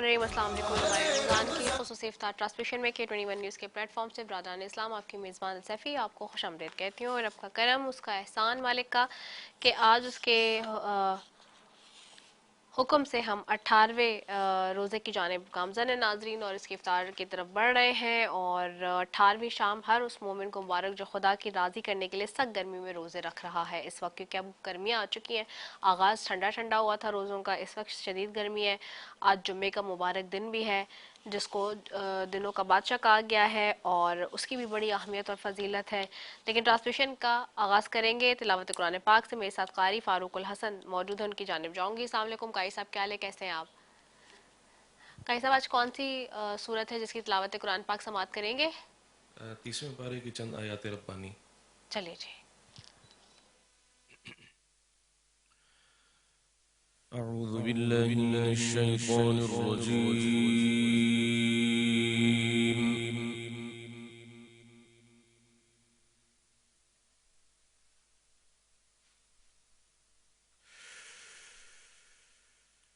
الرحیم السلام علیکم رمضان کی خصوصی افطار ٹرانسمیشن میں K21 نیوز کے پلیٹ فارم سے برادران اسلام آپ کی میزبان السیفی آپ کو خوش آمدید کہتی ہوں، اور آپ کا کرم اس کا احسان مالک کا کہ آج اس کے حکم سے ہم 18ویں روزے کی جانب گامزن ہیں ناظرین، اور اس کی افطار کی طرف بڑھ رہے ہیں، اور 18ویں شام ہر اس مومن کو مبارک جو خدا کی راضی کرنے کے لیے سخت گرمی میں روزے رکھ رہا ہے اس وقت، کیونکہ اب گرمیاں آ چکی ہیں، آغاز ٹھنڈا ٹھنڈا ہوا تھا روزوں کا، اس وقت شدید گرمی ہے۔ آج جمعے کا مبارک دن بھی ہے جس کو دنوں کا بادشاہ کہا گیا ہے، اور اس کی بھی بڑی اہمیت اور فضیلت ہے۔ لیکن ٹرانسمیشن کا آغاز کریں گے تلاوت قرآن پاک سے۔ میرے ساتھ قاری فاروق الحسن موجود ہیں، ان کی جانب جاؤں گی۔ السلام علیکم قاری صاحب، کیا حال ہے، کیسے ہیں آپ؟ قاری صاحب آج کون سی صورت ہے جس کی تلاوت قرآن پاک سماعت کریں گے؟ 30ویں پارے کی چند آیات ربانی۔ چلیے جی۔ اعوذ باللہ من الشیطان الرجیم،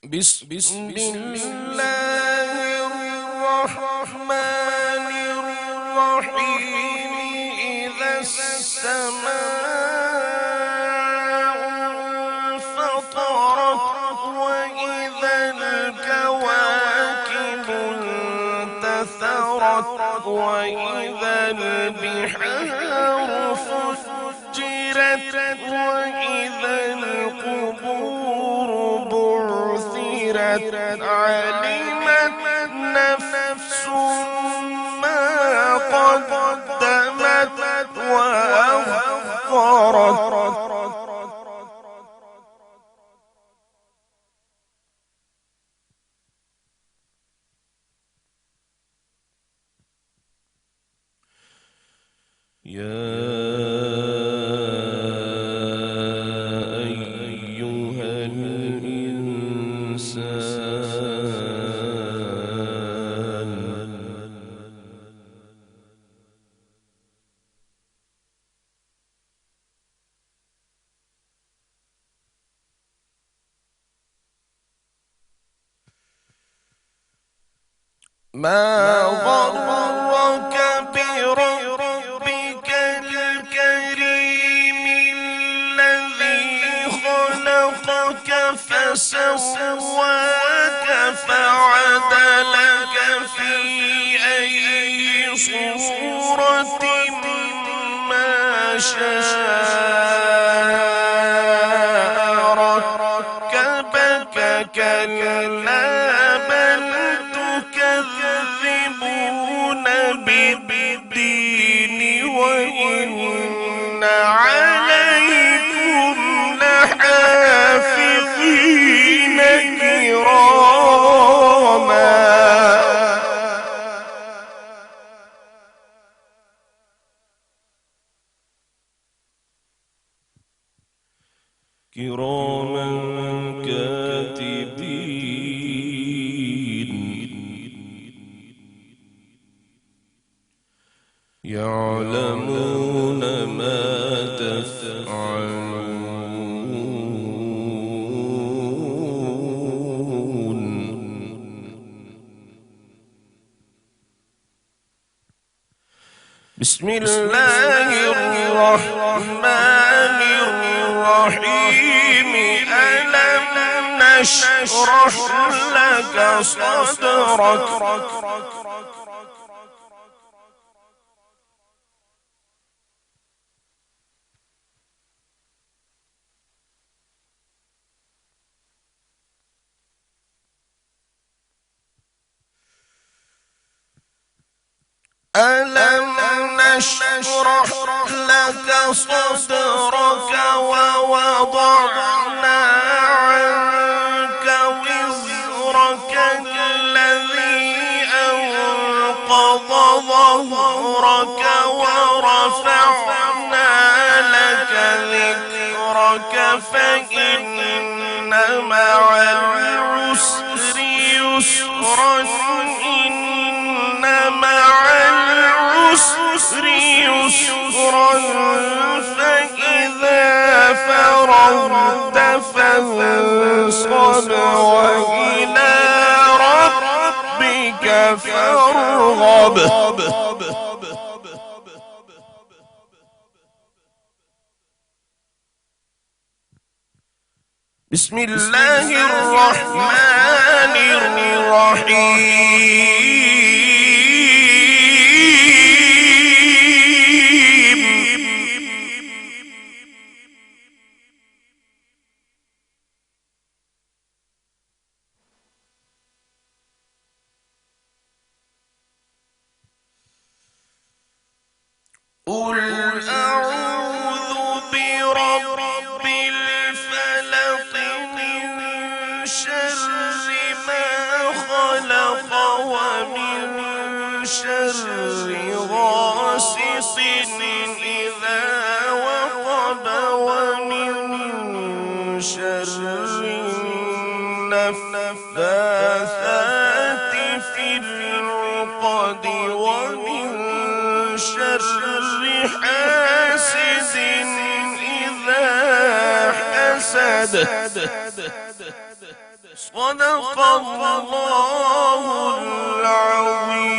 بسم اللہ الرحمن الرحیم، اذا السماء انفطرت واذا الكواكب انتثرت واذا البحار فجرت واذا القبور بعثرت علمت نفس ما قدمت وأخرت۔ ما غرك بربك الكريم الذي خلقك فسواك فعدلك في أي صورة ما شاء ركبك كلا بل تكذبون بالدين وإن عليكم لحافظين كراما كاتبين يعلمون ما تفعلون۔ بسم اللہ الرحمن الرحیم، ألم نشرح لك صدرك ألم نشرح لك صدرك ووضعنا عنك وزرك الذي أنقض ظهرك ورفعنا لك ذكرك فإن مع العسر يسرا إن مع العسر يسرا فإذا فرغت فانصب وإلى ربك فارغب بسم الله الرحمن الرحيم قل أعوذ برب الفلق من شر ما خلق ومن شر غاسق إذا وقب ومن شر النفاثات في العقد ومن شر حاسد إذا حسد صدق الله العظيم.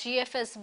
GFS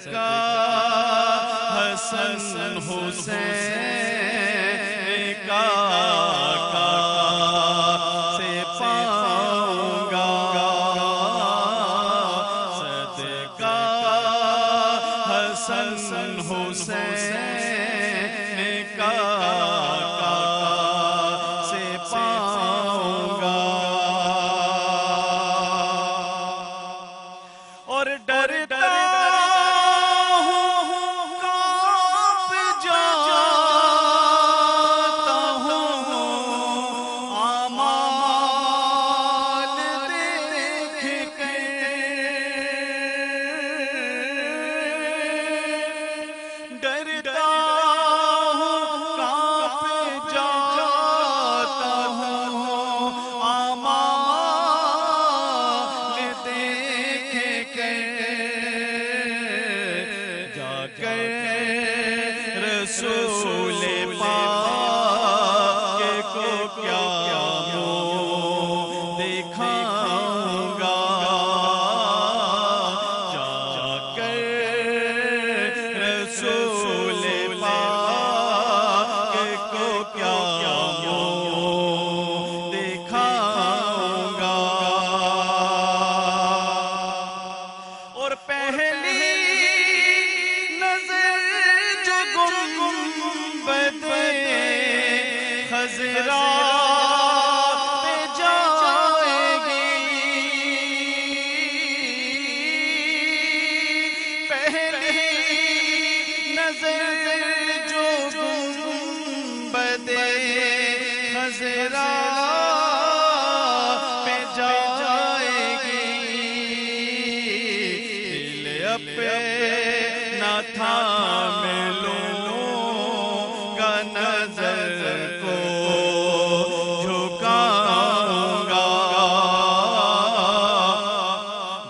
صدقہ حسن حسین کا سے پاؤں گا صدقہ حسن حسین کا سے پاؤں گا اور ڈرتا رسول پاک کو کیا منہ دکھاؤں گا جا کر رسول پاک کو کیا منہ دکھاؤں گا اور پہلی خضرا پہ جائے گی پہلی نظر جو گنبد خضرا پہ جائے گی دل اپنا تھام لوں گا نظر کو جھکاؤں گا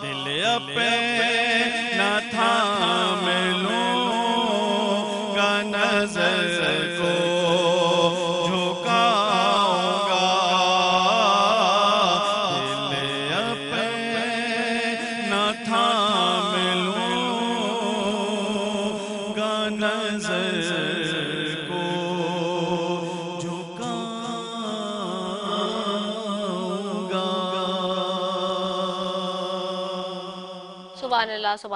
دل اپنا تھام لوں گا نظر کو جھکاؤں گا دل اپنا تھام لوں گا نظر کو سبحان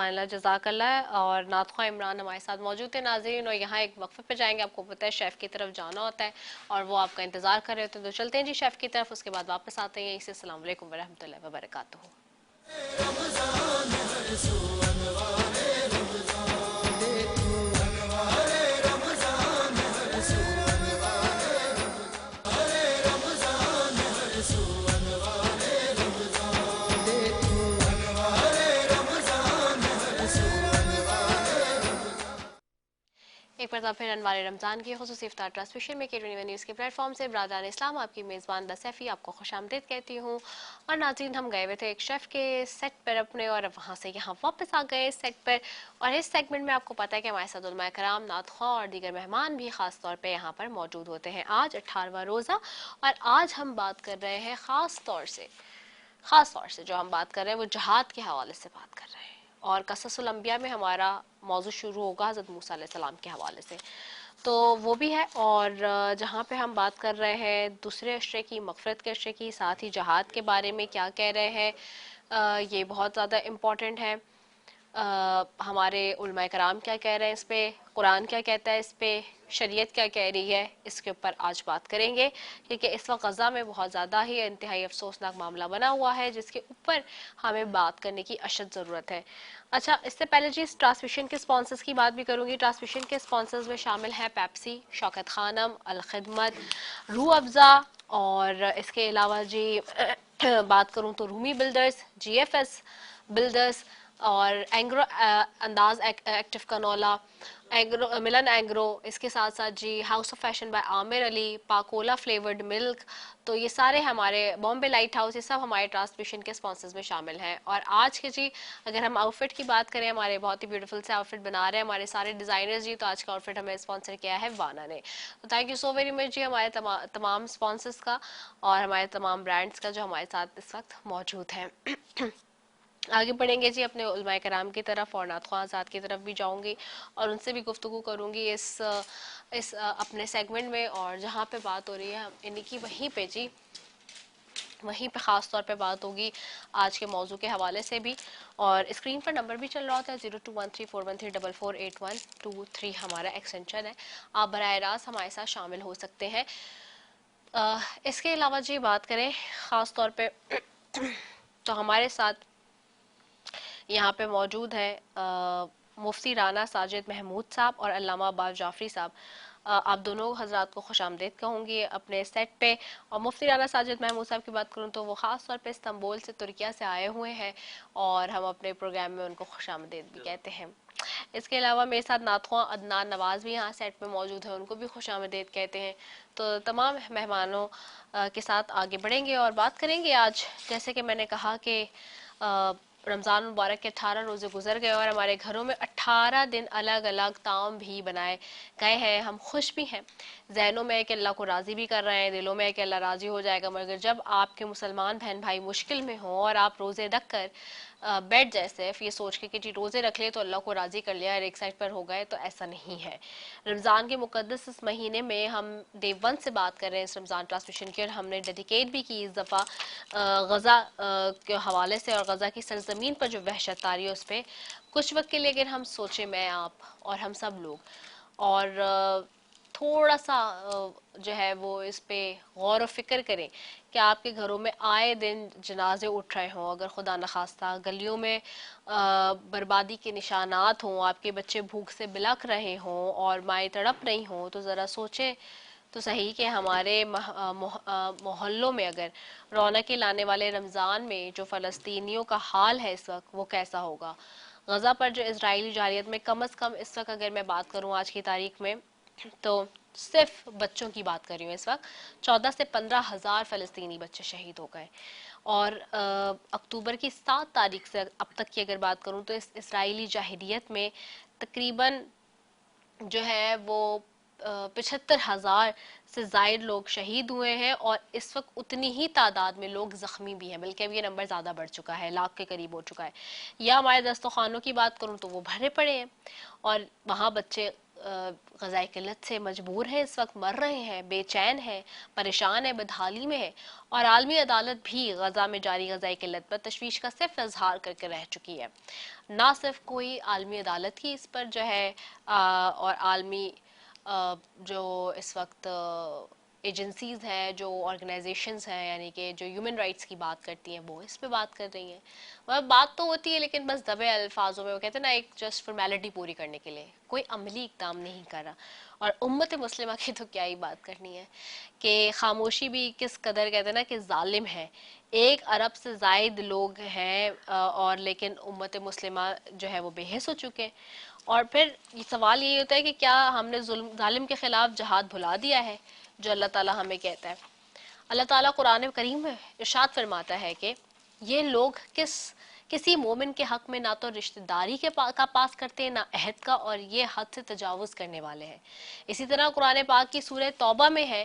اللہ جزاک اللہ. اور نعت خواں عمران ہمارے ساتھ موجود تھے ناظرین, اور یہاں ایک وقفے پہ جائیں گے. آپ کو پتہ ہے شیف کی طرف جانا ہوتا ہے اور وہ آپ کا انتظار کر رہے ہوتے ہیں, تو چلتے ہیں جی شیف کی طرف, اس کے بعد واپس آتے ہیں. اسے السلام علیکم ورحمۃ اللہ وبرکاتہ. ایک مرتبہ پھر انوار رمضان کی خصوصی افطار ٹرانسمیشن میں K21 نیوز کے پلیٹ فارم سے برادران اسلام آپ کی میزبان سیفی آپ کو خوش آمدید کہتی ہوں. اور ناظرین, ہم گئے ہوئے تھے ایک شیف کے سیٹ پر اپنے, اور وہاں سے یہاں واپس آ گئے سیٹ پر. اور اس سیگمنٹ میں آپ کو پتہ ہے کہ ہمارے ساتھ علماء کرام, نعت خواں اور دیگر مہمان بھی خاص طور پہ یہاں پر موجود ہوتے ہیں. آج 18واں روزہ, اور آج ہم بات کر رہے ہیں خاص طور سے جو ہم بات کر رہے ہیں وہ جہاد کے حوالے سے بات کر رہے ہیں. اور قصص الانبیاء میں ہمارا موضوع شروع ہوگا حضرت موسیٰ علیہ السلام کے حوالے سے, تو وہ بھی ہے. اور جہاں پہ ہم بات کر رہے ہیں دوسرے عشرے کی, مغفرت کے عشرے کی, ساتھ ہی جہاد کے بارے میں کیا کہہ رہے ہیں, یہ بہت زیادہ امپورٹنٹ ہے. ہمارے علماء کرام کیا کہہ رہے ہیں اس پہ, قرآن کیا کہتا ہے اس پہ, شریعت کیا کہہ رہی ہے, اس کے اوپر آج بات کریں گے. کیونکہ اس وقت غزہ میں بہت زیادہ ہی انتہائی افسوسناک معاملہ بنا ہوا ہے جس کے اوپر ہمیں بات کرنے کی اشد ضرورت ہے. اچھا, اس سے پہلے جی اس ٹرانسمیشن کے سپانسرز کی بات بھی کروں گی. ٹرانسمیشن کے سپانسرز میں شامل ہیں پیپسی, شوکت خانم, الخدمت, روح افزا, اور اس کے علاوہ جی بات کروں تو رومی بلڈرز, جی ایف ایس بلڈرز, اور اینگرو انداز ایکٹیو کنولا, ملن اینگرو, اس کے ساتھ ساتھ G house of fashion by Aamir Ali, Pakola flavoured milk. تو یہ سارے ہمارے بامبے لائٹ ہاؤس, یہ سب ہمارے ٹرانسمیشن کے سپانسرز میں شامل ہیں. اور آج کے جی اگر ہم آؤٹ فٹ کی بات کریں, ہمارے بہت ہی بیوٹیفل سے آؤٹ فٹ بنا رہے ہیں ہمارے سارے ڈیزائنرز جی. تو آج کا آؤٹ فٹ ہمیں اسپانسر کیا ہے وانا نے. تو thank you so very much جی ہمارے تمام اسپانسرز کا اور ہمارے تمام برانڈس کا جو ہمارے ساتھ اس وقت موجود ہیں. آگے بڑھیں گے جی اپنے علماء کرام کی طرف اور نعت خواہ حضرات کی طرف بھی جاؤں گی اور ان سے بھی گفتگو کروں گی اس اپنے سیگمنٹ میں، اور جہاں پہ بات ہو رہی ہے یعنی کہ وہیں پہ جی وہیں پہ خاص طور پہ بات ہوگی آج کے موضوع کے حوالے سے بھی. اور اسکرین پر نمبر بھی چل رہا ہوتا ہے 0213413413 ہمارا ایکسٹینشن ہے، آپ براہ راست ہمارے ساتھ شامل ہو سکتے ہیں. اس کے علاوہ جی بات کریں خاص طور پہ تو ہمارے ساتھ یہاں پہ موجود ہے مفتی رانا ساجد محمود صاحب اور علامہ عباس جعفری صاحب. آپ دونوں حضرات کو خوش آمدید کہوں گی اپنے سیٹ پہ. اور مفتی رانا ساجد محمود صاحب کی بات کروں تو وہ خاص طور پہ استنبول سے ترکیہ سے آئے ہوئے ہیں اور ہم اپنے پروگرام میں ان کو خوش آمدید بھی کہتے ہیں. اس کے علاوہ میرے ساتھ نعت خواہ عدنان نواز بھی یہاں سیٹ پہ موجود ہیں، ان کو بھی خوش آمدید کہتے ہیں. تو تمام مہمانوں کے ساتھ آگے بڑھیں گے اور بات کریں گے آج. جیسے کہ میں نے کہا کہ رمضان مبارک کے 18 روزے گزر گئے اور ہمارے گھروں میں 18 دن الگ الگ طعام بھی بنائے گئے ہیں. ہم خوش بھی ہیں، ذہنوں میں ہے کہ اللہ کو راضی بھی کر رہے ہیں، دلوں میں ہے کہ اللہ راضی ہو جائے گا. مگر جب آپ کے مسلمان بہن بھائی مشکل میں ہوں اور آپ روزے رکھ کر بیٹھ جائے صرف یہ سوچ کے کہ جی روزے رکھ لے تو اللہ کو راضی کر لیا اور ایک سائڈ پر ہو گئے، تو ایسا نہیں ہے. رمضان کے مقدس اس مہینے میں ہم ڈے 1 سے بات کر رہے ہیں اس رمضان ٹرانسمیشن کی، اور ہم نے ڈیڈیکیٹ بھی کی اس دفعہ غزہ کے حوالے سے اور غزہ کی سرزمین پر جو وحشت طاری ہے اس پہ کچھ وقت کے لیے اگر ہم سوچیں، میں آپ اور ہم سب لوگ، اور تھوڑا سا جو ہے وہ اس پہ غور و فکر کریں کہ آپ کے گھروں میں آئے دن جنازے اٹھ رہے ہوں، اگر خدا نخواستہ گلیوں میں بربادی کے نشانات ہوں، آپ کے بچے بھوک سے بلک رہے ہوں اور مائیں تڑپ رہی ہوں، تو ذرا سوچیں تو صحیح کہ ہمارے محلوں میں اگر رونقیں لانے والے رمضان میں جو فلسطینیوں کا حال ہے اس وقت وہ کیسا ہوگا. غزہ پر جو اسرائیلی جارحیت میں کم از کم اس وقت اگر میں بات کروں آج کی تاریخ میں تو صرف بچوں کی بات کر رہی ہوں، اس وقت 14 سے 15 ہزار فلسطینی بچے شہید ہو گئے. اور اکتوبر کی 7 تاریخ سے اب تک کی اگر بات کروں تو اس اسرائیلی جارحیت میں تقریباً جو ہے وہ 75,000 سے زائد لوگ شہید ہوئے ہیں اور اس وقت اتنی ہی تعداد میں لوگ زخمی بھی ہیں، بلکہ اب یہ نمبر زیادہ بڑھ چکا ہے، لاکھ کے قریب ہو چکا ہے. یا ہمارے دسترخوانوں کی بات کروں تو وہ بھرے پڑے ہیں اور وہاں بچے غذائی قلت سے مجبور ہیں، اس وقت مر رہے ہیں، بے چین ہیں، پریشان ہیں، بدحالی میں ہیں. اور عالمی عدالت بھی غزہ میں جاری غذائی قلت پر تشویش کا صرف اظہار کر کے رہ چکی ہے. نہ صرف کوئی عالمی عدالت ہی اس پر جو ہے اور عالمی جو اس وقت ایجنسیز ہیں، جو آرگنائزیشنز ہیں، یعنی کہ جو ہیومن رائٹس کی بات کرتی ہیں، وہ اس پہ بات کر رہی ہیں. بات تو ہوتی ہے لیکن بس دبے الفاظوں میں، وہ کہتے ہیں نا ایک جسٹ فارمیلٹی پوری کرنے کے لیے، کوئی عملی اقدام نہیں کر رہا. اور امت مسلمہ کی تو کیا ہی بات کرنی ہے کہ خاموشی بھی کس قدر کہتے ہیں نا کہ ظالم ہے. 1 ارب سے زائد لوگ ہیں اور لیکن امت مسلمہ جو ہے وہ بے حس ہو چکے. اور پھر سوال یہی ہوتا ہے کہ کیا ہم نے ظالم کے خلاف جہاد بھلا دیا ہے جو اللہ تعالیٰ ہمیں کہتا ہے. اللہ تعالیٰ قرآن کریم میں ارشاد فرماتا ہے کہ یہ لوگ کسی مومن کے حق میں نہ تو رشتہ داری کا پاس کرتے ہیں نہ عہد کا، اور یہ حد سے تجاوز کرنے والے ہیں. اسی طرح قرآن پاک کی سورہ توبہ میں ہے،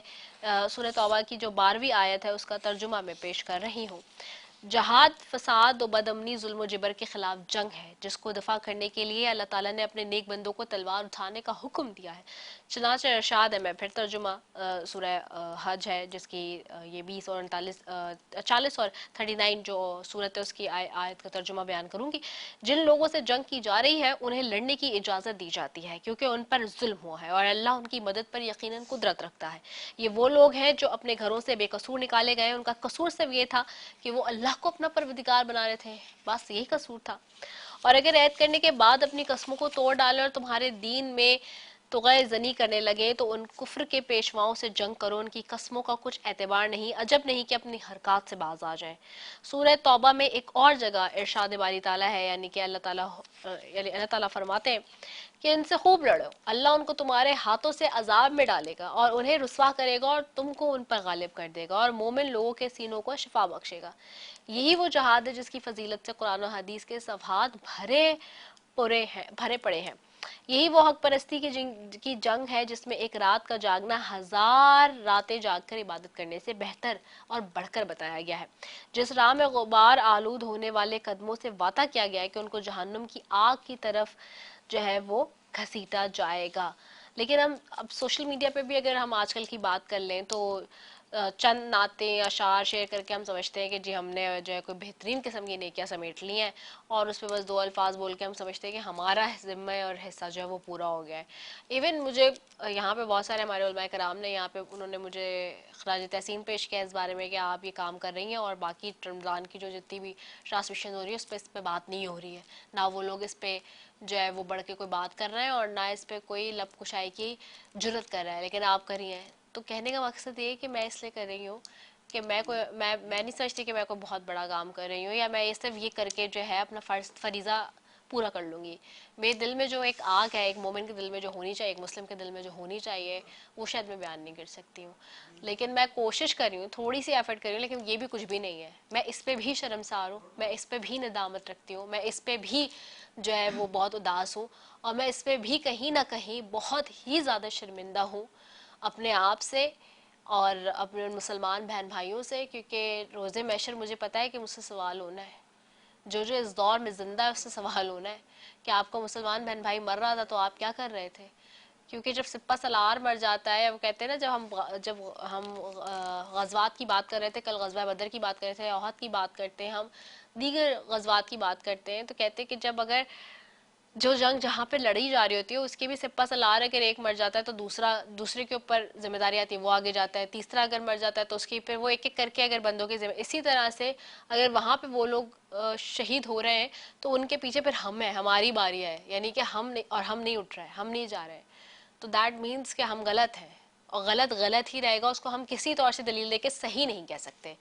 سورہ توبہ کی جو 12ویں آیت ہے اس کا ترجمہ میں پیش کر رہی ہوں. جہاد فساد و بدامنی ظلم و جبر کے خلاف جنگ ہے جس کو دفاع کرنے کے لیے اللہ تعالیٰ نے اپنے نیک بندوں کو تلوار اٹھانے کا حکم دیا ہے. چنانچہ ارشاد ہے، میں پھر ترجمہ سورہ حج ہے جس کی یہ 20 اور 40 اور 39 جو صورت ہے اس کی آیت کا ترجمہ بیان کروں گی. جن لوگوں سے جنگ کی جا رہی ہے انہیں لڑنے کی اجازت دی جاتی ہے کیونکہ ان پر ظلم ہوا ہے اور اللہ ان کی مدد پر یقیناً قدرت رکھتا ہے. یہ وہ لوگ ہیں جو اپنے گھروں سے بے قصور نکالے گئے. ان کا قصور صرف یہ تھا کہ وہ اللہ کو اپنا پروردگار بنا رہے تھے، بس یہی قصور تھا. اور اگر عہد کرنے کے بعد اپنی قسموں کو توڑ ڈالیں اور تمہارے دین میں طغیٰ زنی کرنے لگے تو ان کفر کے پیشواؤں سے جنگ کرو، ان کی قسموں کا کچھ اعتبار نہیں، عجب نہیں کہ اپنی حرکات سے باز آ جائیں. سورہ توبہ میں ایک اور جگہ ارشاد باری تعالیٰ ہے، یعنی کہ اللہ تعالیٰ فرماتے ہیں کہ ان سے خوب لڑو، اللہ ان کو تمہارے ہاتھوں سے عذاب میں ڈالے گا اور انہیں رسوا کرے گا اور تم کو ان پر غالب کر دے گا اور مومن لوگوں کے سینوں کو شفا بخشے گا. یہی وہ جہاد ہے جس کی فضیلت سے قرآن و حدیث کے صفحات بھرے پڑے ہیں. یہی وہ حق پرستی کی جنگ ہے جس میں ایک رات کا جاگنا 1000 راتیں جاگ کر عبادت کرنے سے بہتر اور بڑھ کر بتایا گیا ہے. جس راہ میں غبار آلود ہونے والے قدموں سے وعدہ کیا گیا ہے کہ ان کو جہنم کی آگ کی طرف جو ہے وہ گھسیٹا جائے گا. لیکن ہم اب سوشل میڈیا پہ بھی اگر ہم آج کل کی بات کر لیں تو چند نعتیں اشعار شیئر کر کے ہم سمجھتے ہیں کہ جی ہم نے جو ہے کوئی بہترین قسم کی نیکیاں سمیٹ لی ہیں اور اس پہ بس 2 الفاظ بول کے ہم سمجھتے ہیں کہ ہمارا ذمہ اور حصہ جو ہے وہ پورا ہو گیا ہے. ایون مجھے یہاں پہ بہت سارے ہمارے علماء کرام نے یہاں پہ انہوں نے مجھے خراج تحسین پیش کیا اس بارے میں کہ آپ یہ کام کر رہی ہیں اور باقی رمضان کی جو جتنی بھی ٹرانسمیشن ہو رہی ہے اس پہ بات نہیں ہو رہی ہے, نہ وہ لوگ اس پہ جو ہے وہ بڑھ کے کوئی بات کر رہے ہیں اور نہ اس پہ کوئی لب کشائی کی جرت کر رہا ہے, لیکن آپ کر رہی ہیں. تو کہنے کا مقصد یہ ہے کہ میں اس لیے کر رہی ہوں کہ میں نہیں سمجھتی کہ میں کوئی بہت بڑا کام کر رہی ہوں یا میں یہ صرف یہ کر کے جو ہے اپنا فریضہ پورا کر لوں گی. میرے دل میں جو ایک آگ ہے, ایک مومن کے دل میں جو ہونی چاہیے, ایک مسلم کے دل میں جو ہونی چاہیے, وہ شاید میں بیان نہیں کر سکتی ہوں. لیکن میں کوشش کر رہی ہوں, تھوڑی سی ایفرٹ کر رہی ہوں, لیکن یہ بھی کچھ بھی نہیں ہے. میں اس پہ بھی شرمسار ہوں, میں اس پہ بھی ندامت رکھتی ہوں, میں اس پہ بھی جو ہے وہ بہت اداس ہوں, اور میں اس پہ بھی کہیں نہ کہیں بہت ہی زیادہ شرمندہ ہوں اپنے آپ سے اور اپنے مسلمان بہن بھائیوں سے, کیونکہ روز محشر مجھے پتہ ہے کہ مجھ سے سوال ہونا ہے. جو اس دور میں زندہ ہے اس سے سوال ہونا ہے کہ آپ کو مسلمان بہن بھائی مر رہا تھا تو آپ کیا کر رہے تھے. کیونکہ جب سپہ سالار مر جاتا ہے, وہ کہتے ہیں نا جب ہم غزوات کی بات کر رہے تھے, کل غزوہ بدر کی بات کر رہے تھے, احد کی بات کرتے ہیں, ہم دیگر غزوات کی بات کرتے ہیں, تو کہتے ہیں کہ جب اگر جو جنگ جہاں پہ لڑی جا رہی ہوتی ہے اس کے بھی سپہ سالار اگر ایک مر جاتا ہے تو دوسرے کے اوپر ذمہ داری آتی ہے, وہ آگے جاتا ہے. تیسرا اگر مر جاتا ہے تو اس کی پھر وہ ایک ایک کر کے اگر بندوں کی اسی طرح سے اگر وہاں پہ وہ لوگ شہید ہو رہے ہیں تو ان کے پیچھے پھر ہم ہیں, ہماری باری ہے, یعنی کہ ہم نہیں اٹھ رہے, ہم نہیں جا رہے. تو دیٹ مینس کہ ہم غلط ہیں, اور غلط ہی رہے گا, اس کو ہم کسی طور سے دلیل دے کے صحیح نہیں کہہ سکتے.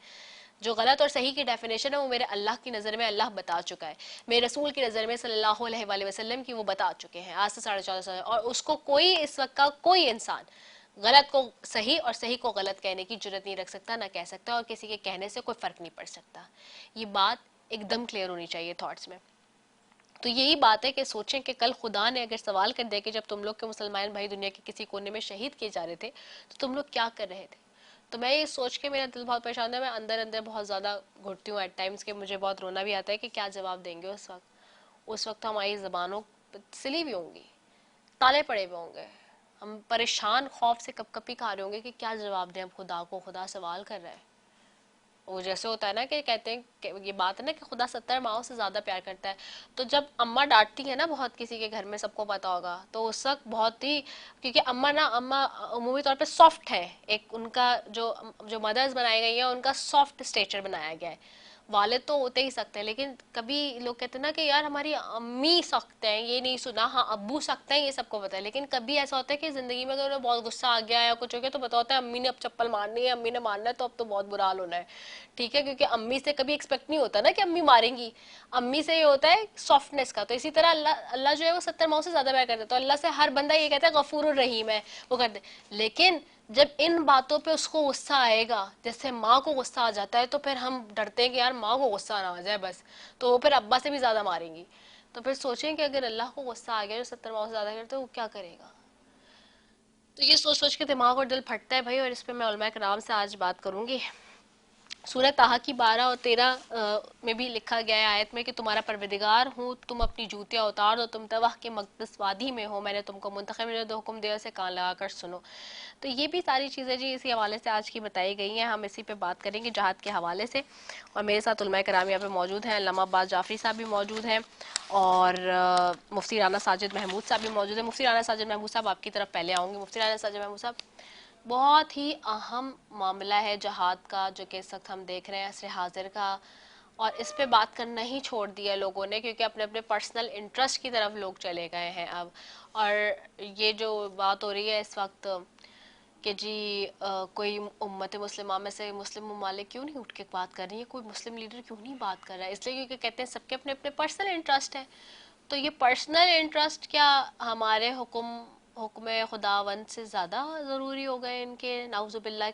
جو غلط اور صحیح کی ڈیفینیشن ہے وہ میرے اللہ کی نظر میں اللہ بتا چکا ہے, میرے رسول کی نظر میں صلی اللہ علیہ وآلہ وسلم کی وہ بتا چکے ہیں آج سے 1450 سال, اور اس کو کوئی اس وقت کا کوئی انسان غلط کو صحیح اور صحیح کو غلط کہنے کی جرت نہیں رکھ سکتا, نہ کہہ سکتا, اور کسی کے کہنے سے کوئی فرق نہیں پڑ سکتا. یہ بات ایک دم کلیئر ہونی چاہیے تھاٹس میں. تو یہی بات ہے کہ سوچیں کہ کل خدا نے اگر سوال کر دیا کہ جب تم لوگ کے مسلمان بھائی دنیا کے کسی کونے میں شہید کیے جا رہے تھے تو تم لوگ کیا کر رہے تھے. تو میں یہ سوچ کے میرا دل بہت پریشان ہے, میں اندر بہت زیادہ گھٹتی ہوں ایٹ ٹائمس, کہ مجھے بہت رونا بھی آتا ہے کہ کیا جواب دیں گے اس وقت ہماری زبانوں سلی ہوئی ہوں گی, تالے پڑے ہوئے ہوں گے, ہم پریشان خوف سے کپ کپی کھا رہے ہوں گے کہ کیا جواب دیں اب خدا کو, خدا سوال کر رہا ہے. وہ جیسے ہوتا ہے نا کہ کہتے ہیں کہ یہ بات ہے نا کہ خدا 70 ماؤں سے زیادہ پیار کرتا ہے. تو جب اماں ڈانٹتی ہے نا بہت, کسی کے گھر میں سب کو پتا ہوگا, تو اس وقت بہت ہی, کیونکہ اماں عمومی طور پہ سافٹ ہے, ایک ان کا جو مدرز بنائی گئی ہیں ان کا سافٹ اسٹیچر بنایا گیا ہے. والد تو ہوتے ہی سخت ہیں, لیکن کبھی لوگ کہتے ہیں نا کہ یار ہماری امی سخت ہیں, یہ نہیں سنا, ہاں ابو سخت ہیں یہ سب کو پتا ہے, لیکن کبھی ایسا ہوتا ہے کہ زندگی میں اگر انہیں بہت غصہ آ گیا یا کچھ ہو گیا تو پتا ہوتا ہے امی نے اب چپل مارنی ہے, امی نے مارنا ہے, تو اب تو بہت برا حال ہونا ہے. ٹھیک ہے, کیونکہ امی سے کبھی ایکسپیکٹ نہیں ہوتا نا کہ امی ماریں گی, امی سے یہ ہوتا ہے سافٹنس کا. تو اسی طرح اللہ جو ہے وہ 70 ماؤں سے زیادہ پیار کرتا ہے, تو اللہ سے ہر بندہ یہ کہتا ہے غفور الرحیم ہے, وہ کرتے. لیکن جب ان باتوں پہ اس کو غصہ آئے گا, جیسے ماں کو غصہ آ جاتا ہے, تو پھر ہم ڈرتے ہیں کہ یار ماں کو غصہ نہ آ جائے بس, تو وہ پھر ابا سے بھی زیادہ ماریں گی. تو پھر سوچیں کہ اگر اللہ کو غصہ آ گیا جو 70 ماؤں سے زیادہ کرتے, وہ کیا کرے گا. تو یہ سوچ کے دماغ اور دل پھٹتا ہے بھائی, اور اس پہ میں علماء کرام سے آج بات کروں گی. سورہ طٰہٰ کی 12 اور 13 میں بھی لکھا گیا ہے آیت میں کہ تمہارا پروردگار ہوں, تم اپنی جوتیاں اتار دو, تم طوح کے مقدس وادی میں ہو, میں نے تم کو منتخب جو دو حکم دیا سے کان لگا کر سنو. تو یہ بھی ساری چیزیں جی اسی حوالے سے آج کی بتائی گئی ہیں, ہم اسی پہ بات کریں گے جہاد کے حوالے سے. اور میرے ساتھ علماء کرام یہاں پہ موجود ہیں, علامہ عباس جعفری صاحب بھی موجود ہیں, اور مفتی رانا ساجد محمود صاحب بھی موجود ہیں. مفتی رانا ساجد محمود صاحب آپ کی طرف پہلے آؤں گی. مفتی رانا ساجد محمود صاحب, بہت ہی اہم معاملہ ہے جہاد کا جو کہ اس وقت ہم دیکھ رہے ہیں عصر حاضر کا, اور اس پہ بات کرنا ہی چھوڑ دیا لوگوں نے, کیونکہ اپنے اپنے پرسنل انٹرسٹ کی طرف لوگ چلے گئے ہیں اب. اور یہ جو بات ہو رہی ہے اس وقت کہ جی کوئی امت مسلمہ میں سے مسلم ممالک کیوں نہیں اٹھ کے بات کر رہی ہے, کوئی مسلم لیڈر کیوں نہیں بات کر رہا ہے, اس لیے کیونکہ کہتے ہیں سب کے اپنے اپنے پرسنل انٹرسٹ ہیں. تو یہ پرسنل انٹرسٹ کیا ہمارے حکم خداوند سے زیادہ ضروری ہو گئے ان کے, نعوذ باللہ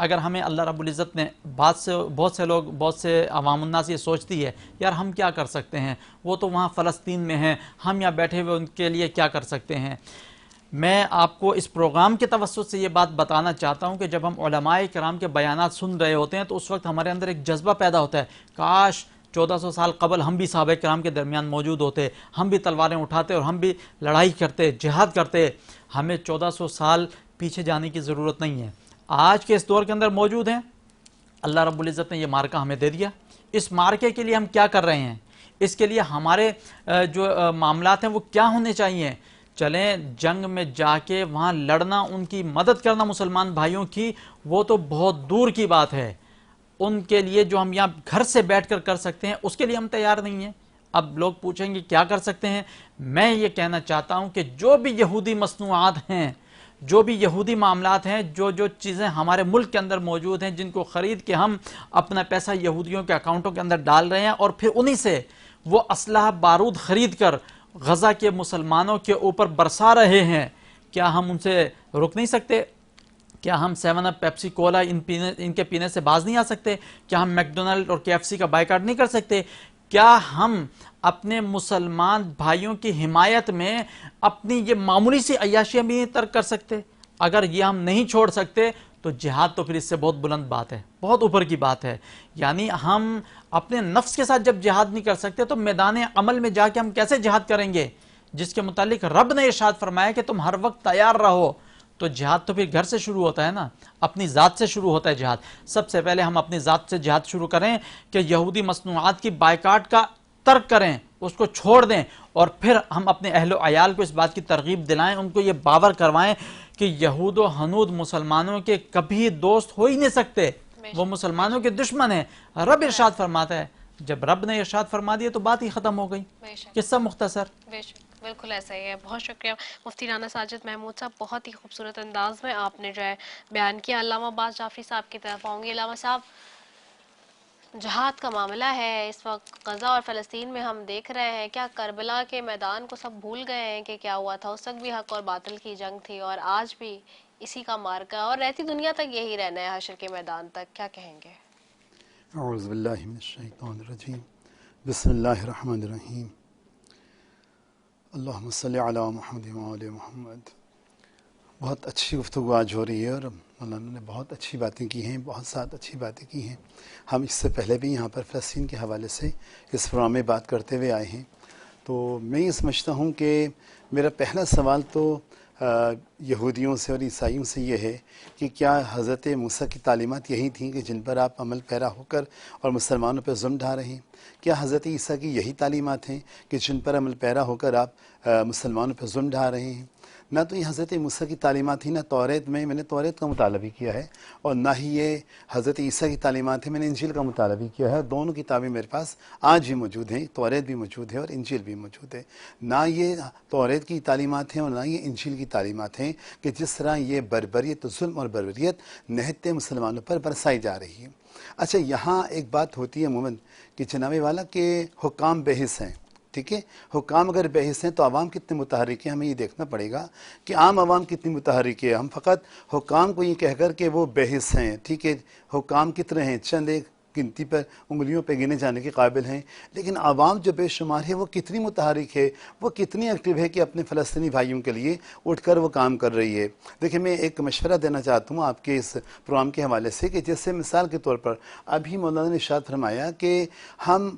اگر ہمیں اللہ رب العزت نے بہت سے عوام الناس یہ سوچتی ہے یار ہم کیا کر سکتے ہیں، وہ تو وہاں فلسطین میں ہیں، ہم یہاں بیٹھے ہوئے ان کے لیے کیا کر سکتے ہیں۔ میں آپ کو اس پروگرام کے توسط سے یہ بات بتانا چاہتا ہوں کہ جب ہم علماء کرام کے بیانات سن رہے ہوتے ہیں تو اس وقت ہمارے اندر ایک جذبہ پیدا ہوتا ہے، کاش 1400 سال قبل ہم بھی صحابہ کرام کے درمیان موجود ہوتے، ہم بھی تلواریں اٹھاتے اور ہم بھی لڑائی کرتے، جہاد کرتے۔ ہمیں 1400 سال پیچھے جانے کی ضرورت نہیں ہے، آج کے اس دور کے اندر موجود ہیں۔ اللہ رب العزت نے یہ مارکہ ہمیں دے دیا، اس مارکے کے لیے ہم کیا کر رہے ہیں، اس کے لیے ہمارے جو معاملات ہیں وہ کیا ہونے چاہیے۔ چلیں جنگ میں جا کے وہاں لڑنا، ان کی مدد کرنا مسلمان بھائیوں کی، وہ تو بہت دور کی بات ہے۔ ان کے لیے جو ہم یہاں گھر سے بیٹھ کر کر سکتے ہیں اس کے لیے ہم تیار نہیں ہیں۔ اب لوگ پوچھیں گے کیا کر سکتے ہیں، میں یہ کہنا چاہتا ہوں کہ جو بھی یہودی مصنوعات ہیں، جو بھی یہودی معاملات ہیں، جو چیزیں ہمارے ملک کے اندر موجود ہیں، جن کو خرید کے ہم اپنا پیسہ یہودیوں کے اکاؤنٹوں کے اندر ڈال رہے ہیں اور پھر انہی سے وہ اسلحہ بارود خرید کر غزہ کے مسلمانوں کے اوپر برسا رہے ہیں، کیا ہم ان سے رک نہیں سکتے؟ کیا ہم 7 اپ، پیپسی کولا ان کے پینے سے باز نہیں آ سکتے؟ کیا ہم میک ڈونلڈ اور KFC کا بائیکاٹ نہیں کر سکتے؟ کیا ہم اپنے مسلمان بھائیوں کی حمایت میں اپنی یہ معمولی سی عیاشیاں بھی نہیں ترک کر سکتے؟ اگر یہ ہم نہیں چھوڑ سکتے تو جہاد تو پھر اس سے بہت بلند بات ہے، بہت اوپر کی بات ہے۔ یعنی ہم اپنے نفس کے ساتھ جب جہاد نہیں کر سکتے تو میدان عمل میں جا کے ہم کیسے جہاد کریں گے، جس کے متعلق رب نے ارشاد فرمایا کہ تم ہر وقت تیار رہو۔ تو جہاد تو پھر گھر سے شروع ہوتا ہے نا، اپنی ذات سے شروع ہوتا ہے جہاد۔ سب سے پہلے ہم اپنی ذات سے جہاد شروع کریں کہ یہودی مصنوعات کی بائیکاٹ کا ترک کریں، اس کو چھوڑ دیں، اور پھر ہم اپنے اہل و عیال کو اس بات کی ترغیب دلائیں، ان کو یہ باور کروائیں کہ یہود و ہنود مسلمانوں کے کبھی دوست ہو ہی نہیں سکتے، وہ مسلمانوں کے دشمن ہیں۔ رب ارشاد فرماتا ہے، جب رب نے ارشاد فرما دیا تو بات ہی ختم ہو گئی۔ قصہ مختصر۔ بالکل ایسا ہی ہے۔ بہت شکریہ مفتی رانا ساجد محمود صاحب، بہت ہی خوبصورت انداز میں آپ نے جو ہے بیان کیا۔ علامہ عباس جعفری صاحب کی طرف آؤں گی۔ علامہ صاحب، جہاد کا معاملہ ہے اس وقت غزہ اور فلسطین میں، ہم دیکھ رہے ہیں کیا کربلا کے میدان کو سب بھول گئے ہیں کہ کیا ہوا تھا؟ اس وقت بھی حق اور باطل کی جنگ تھی اور آج بھی اسی کا مارکہ، اور رہتی دنیا تک یہی رہنا ہے حشر کے میدان تک، کیا کہیں گے؟ اعوذ باللہ من الشیطان الرجیم، بسم اللہ الرحمن الرحیم، اللہم صلی علی محمد وعلی محمد۔ بہت اچھی گفتگو آج ہو رہی ہے اور مولانا نے بہت اچھی باتیں کی ہیں، بہت ساتھ اچھی باتیں کی ہیں۔ ہم اس سے پہلے بھی یہاں پر فلسطین کے حوالے سے اس پروگرام میں بات کرتے ہوئے آئے ہیں، تو میں یہ سمجھتا ہوں کہ میرا پہلا سوال تو یہودیوں سے اور عیسائیوں سے یہ ہے کہ کیا حضرت موسیٰ کی تعلیمات یہی تھیں کہ جن پر آپ عمل پیرا ہو کر اور مسلمانوں پہ ظلم ڈھا رہے ہیں؟ کیا حضرت عیسیٰ کی یہی تعلیمات ہیں کہ جن پر عمل پیرا ہو کر آپ مسلمانوں پہ ظلم ڈھا رہے ہیں؟ نہ تو یہ حضرت موسیٰ کی تعلیمات تھی، نہ توریت میں نے توریت کا مطالعہ بھی کیا ہے، اور نہ ہی یہ حضرت عیسیٰ کی تعلیمات ہیں، میں نے انجیل کا مطالعہ بھی کیا ہے۔ دونوں کتابیں میرے پاس آج بھی موجود ہیں، توریت بھی موجود ہے اور انجیل بھی موجود ہے۔ نہ یہ توریت کی تعلیمات ہیں اور نہ یہ انجیل کی تعلیمات ہیں کہ جس طرح یہ بربریت، ظلم اور بربریت نہتے مسلمانوں پر برسائی جا رہی ہے۔ اچھا، یہاں ایک بات ہوتی ہے عموماً کہ جناب والا کہ حکام بے حس ہیں، ٹھیک ہے؟ حکام اگر بے حس ہیں تو عوام کتنے متحرک ہیں، ہمیں یہ دیکھنا پڑے گا کہ عام عوام کتنی متحرک ہے۔ ہم فقط حکام کو یہ کہہ کر کہ وہ بے حس ہیں، ٹھیک ہے، حکام کتنے ہیں، چند ایک گنتی پر انگلیوں پہ گنے جانے کے قابل ہیں، لیکن عوام جو بے شمار ہے وہ کتنی متحرک ہے، وہ کتنی ایکٹیو ہے کہ اپنے فلسطینی بھائیوں کے لیے اٹھ کر وہ کام کر رہی ہے۔ دیکھیں، میں ایک مشورہ دینا چاہتا ہوں آپ کے اس پروگرام کے حوالے سے کہ جیسے مثال کے طور پر ابھی مولانا نے ارشاد فرمایا کہ ہم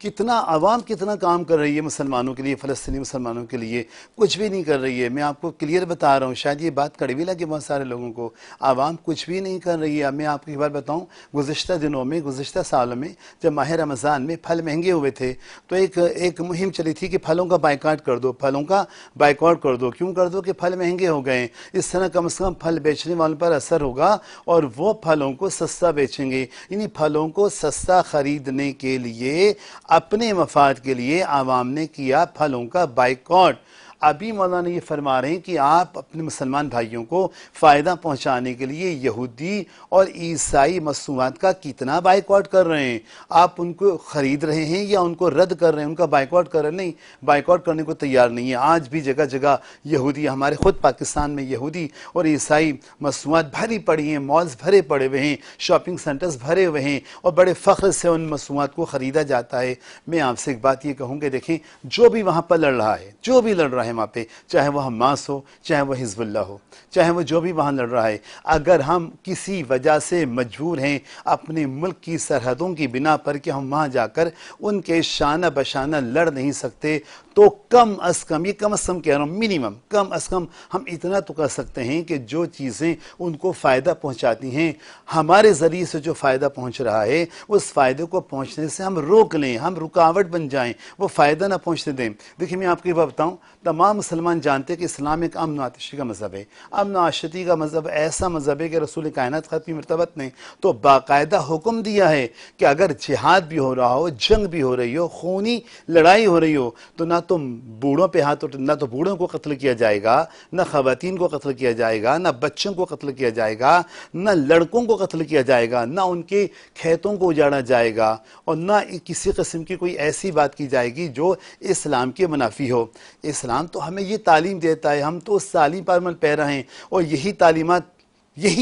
عوام کتنا کام کر رہی ہے مسلمانوں کے لیے، فلسطینی مسلمانوں کے لیے کچھ بھی نہیں کر رہی ہے۔ میں آپ کو کلیئر بتا رہا ہوں، شاید یہ بات کڑوی لگے بہت سارے لوگوں کو، عوام کچھ بھی نہیں کر رہی ہے۔ میں آپ کو ایک بار بتاؤں، گزشتہ دنوں میں، گزشتہ سالوں میں جب ماہ رمضان میں پھل مہنگے ہوئے تھے تو ایک مہم چلی تھی کہ پھلوں کا بائیکاٹ کر دو، پھلوں کا بائیکاٹ کر دو۔ کیوں کر دو؟ کہ پھل مہنگے ہو گئے ہیں، اس طرح کم سے کم پھل بیچنے والوں پر اثر ہوگا اور وہ پھلوں کو سستا بیچیں گے۔ انہیں پھلوں کو سستا خریدنے کے لیے، اپنے مفاد کے لیے عوام نے کیا پھلوں کا بائیکاٹ۔ ابھی مولانا یہ فرما رہے ہیں کہ آپ اپنے مسلمان بھائیوں کو فائدہ پہنچانے کے لیے یہودی اور عیسائی مصنوعات کا کتنا بائیکاٹ کر رہے ہیں. آپ ان کو خرید رہے ہیں یا ان کو رد کر رہے ہیں, ان کا بائیکاٹ کر رہے ہیں؟ نہیں, بائیکاٹ کرنے کو تیار نہیں ہے. آج بھی جگہ جگہ یہودی, ہمارے خود پاکستان میں یہودی اور عیسائی مصنوعات بھری پڑی ہیں, مالز بھرے پڑے ہوئے ہیں, شاپنگ سینٹرز بھرے ہوئے ہیں اور بڑے فخر سے ان مصنوعات کو خریدا جاتا ہے. میں آپ سے ایک بات یہ کہوں کہ دیکھیں, جو بھی وہاں پر لڑ رہا ہے, جو بھی لڑ رہا ہے وہاں پہ, چاہے وہ حماس ہو, چاہے وہ حزب اللہ ہو, چاہے وہ جو بھی وہاں لڑ رہا ہے, اگر ہم کسی وجہ سے مجبور ہیں اپنے ملک کی سرحدوں کی بنا پر کہ ہم وہاں جا کر ان کے شانہ بشانہ لڑ نہیں سکتے, تو کم از کم, یہ کم از کم کہہ رہا ہوں, منیمم کم از کم ہم اتنا تو کر سکتے ہیں کہ جو چیزیں ان کو فائدہ پہنچاتی ہیں, ہمارے ذریعے سے جو فائدہ پہنچ رہا ہے اس فائدے کو پہنچنے سے ہم روک لیں, ہم رکاوٹ بن جائیں, وہ فائدہ نہ پہنچنے دیں. دیکھیں میں آپ کو یہ بات بتاؤں, تمام مسلمان جانتے ہیں کہ اسلام ایک امن و آتشی کا مذہب ہے, امن و آشتی کا مذہب, ایسا مذہب ہے کہ رسول کائنات ختمی مرتبت نے تو باقاعدہ حکم دیا ہے کہ اگر جہاد بھی ہو رہا ہو, جنگ بھی ہو رہی ہو, خونی لڑائی ہو رہی ہو, تو نہ تو بوڑھوں پہ ہاتھ, نہ تو بوڑھوں کو قتل کیا جائے گا, نہ خواتین کو قتل کیا جائے گا, نہ بچوں کو قتل کیا جائے گا, نہ لڑکوں کو قتل کیا جائے گا, نہ ان کے کھیتوں کو اجاڑا جائے گا, اور نہ کسی قسم کی کوئی ایسی بات کی جائے گی جو اسلام کے منافی ہو. اسلام تو ہمیں یہ تعلیم دیتا ہے, ہم تو اس تعلیم پر عمل پیرا ہیں, اور یہی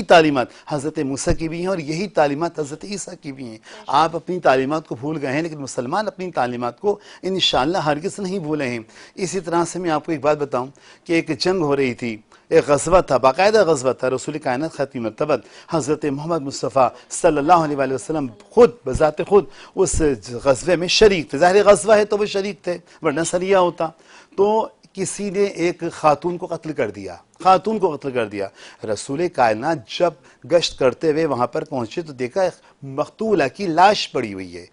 تعلیمات حضرت موسیٰ کی بھی ہیں اور یہی تعلیمات حضرت عیسیٰ کی بھی ہیں. آپ اپنی تعلیمات کو بھول گئے ہیں, لیکن مسلمان اپنی تعلیمات کو انشاءاللہ ہرگز نہیں بھولے ہیں. اسی طرح سے میں آپ کو ایک بات بتاؤں کہ ایک جنگ ہو رہی تھی, ایک غزوہ تھا, باقاعدہ غزوہ تھا, رسول کائنات ختمی مرتبت حضرت محمد مصطفیٰ صلی اللہ علیہ وآلہ وسلم خود بذات خود اس غزوے میں شریک تھے. ظاہر غزوہ ہے تو وہ شریک تھے, ورنہ سریہ ہوتا. تو کسی نے ایک خاتون کو قتل کر دیا, رسول کائنات جب گشت کرتے ہوئے وہاں پر پہنچے تو دیکھا مقتولہ کی لاش پڑی ہوئی ہے.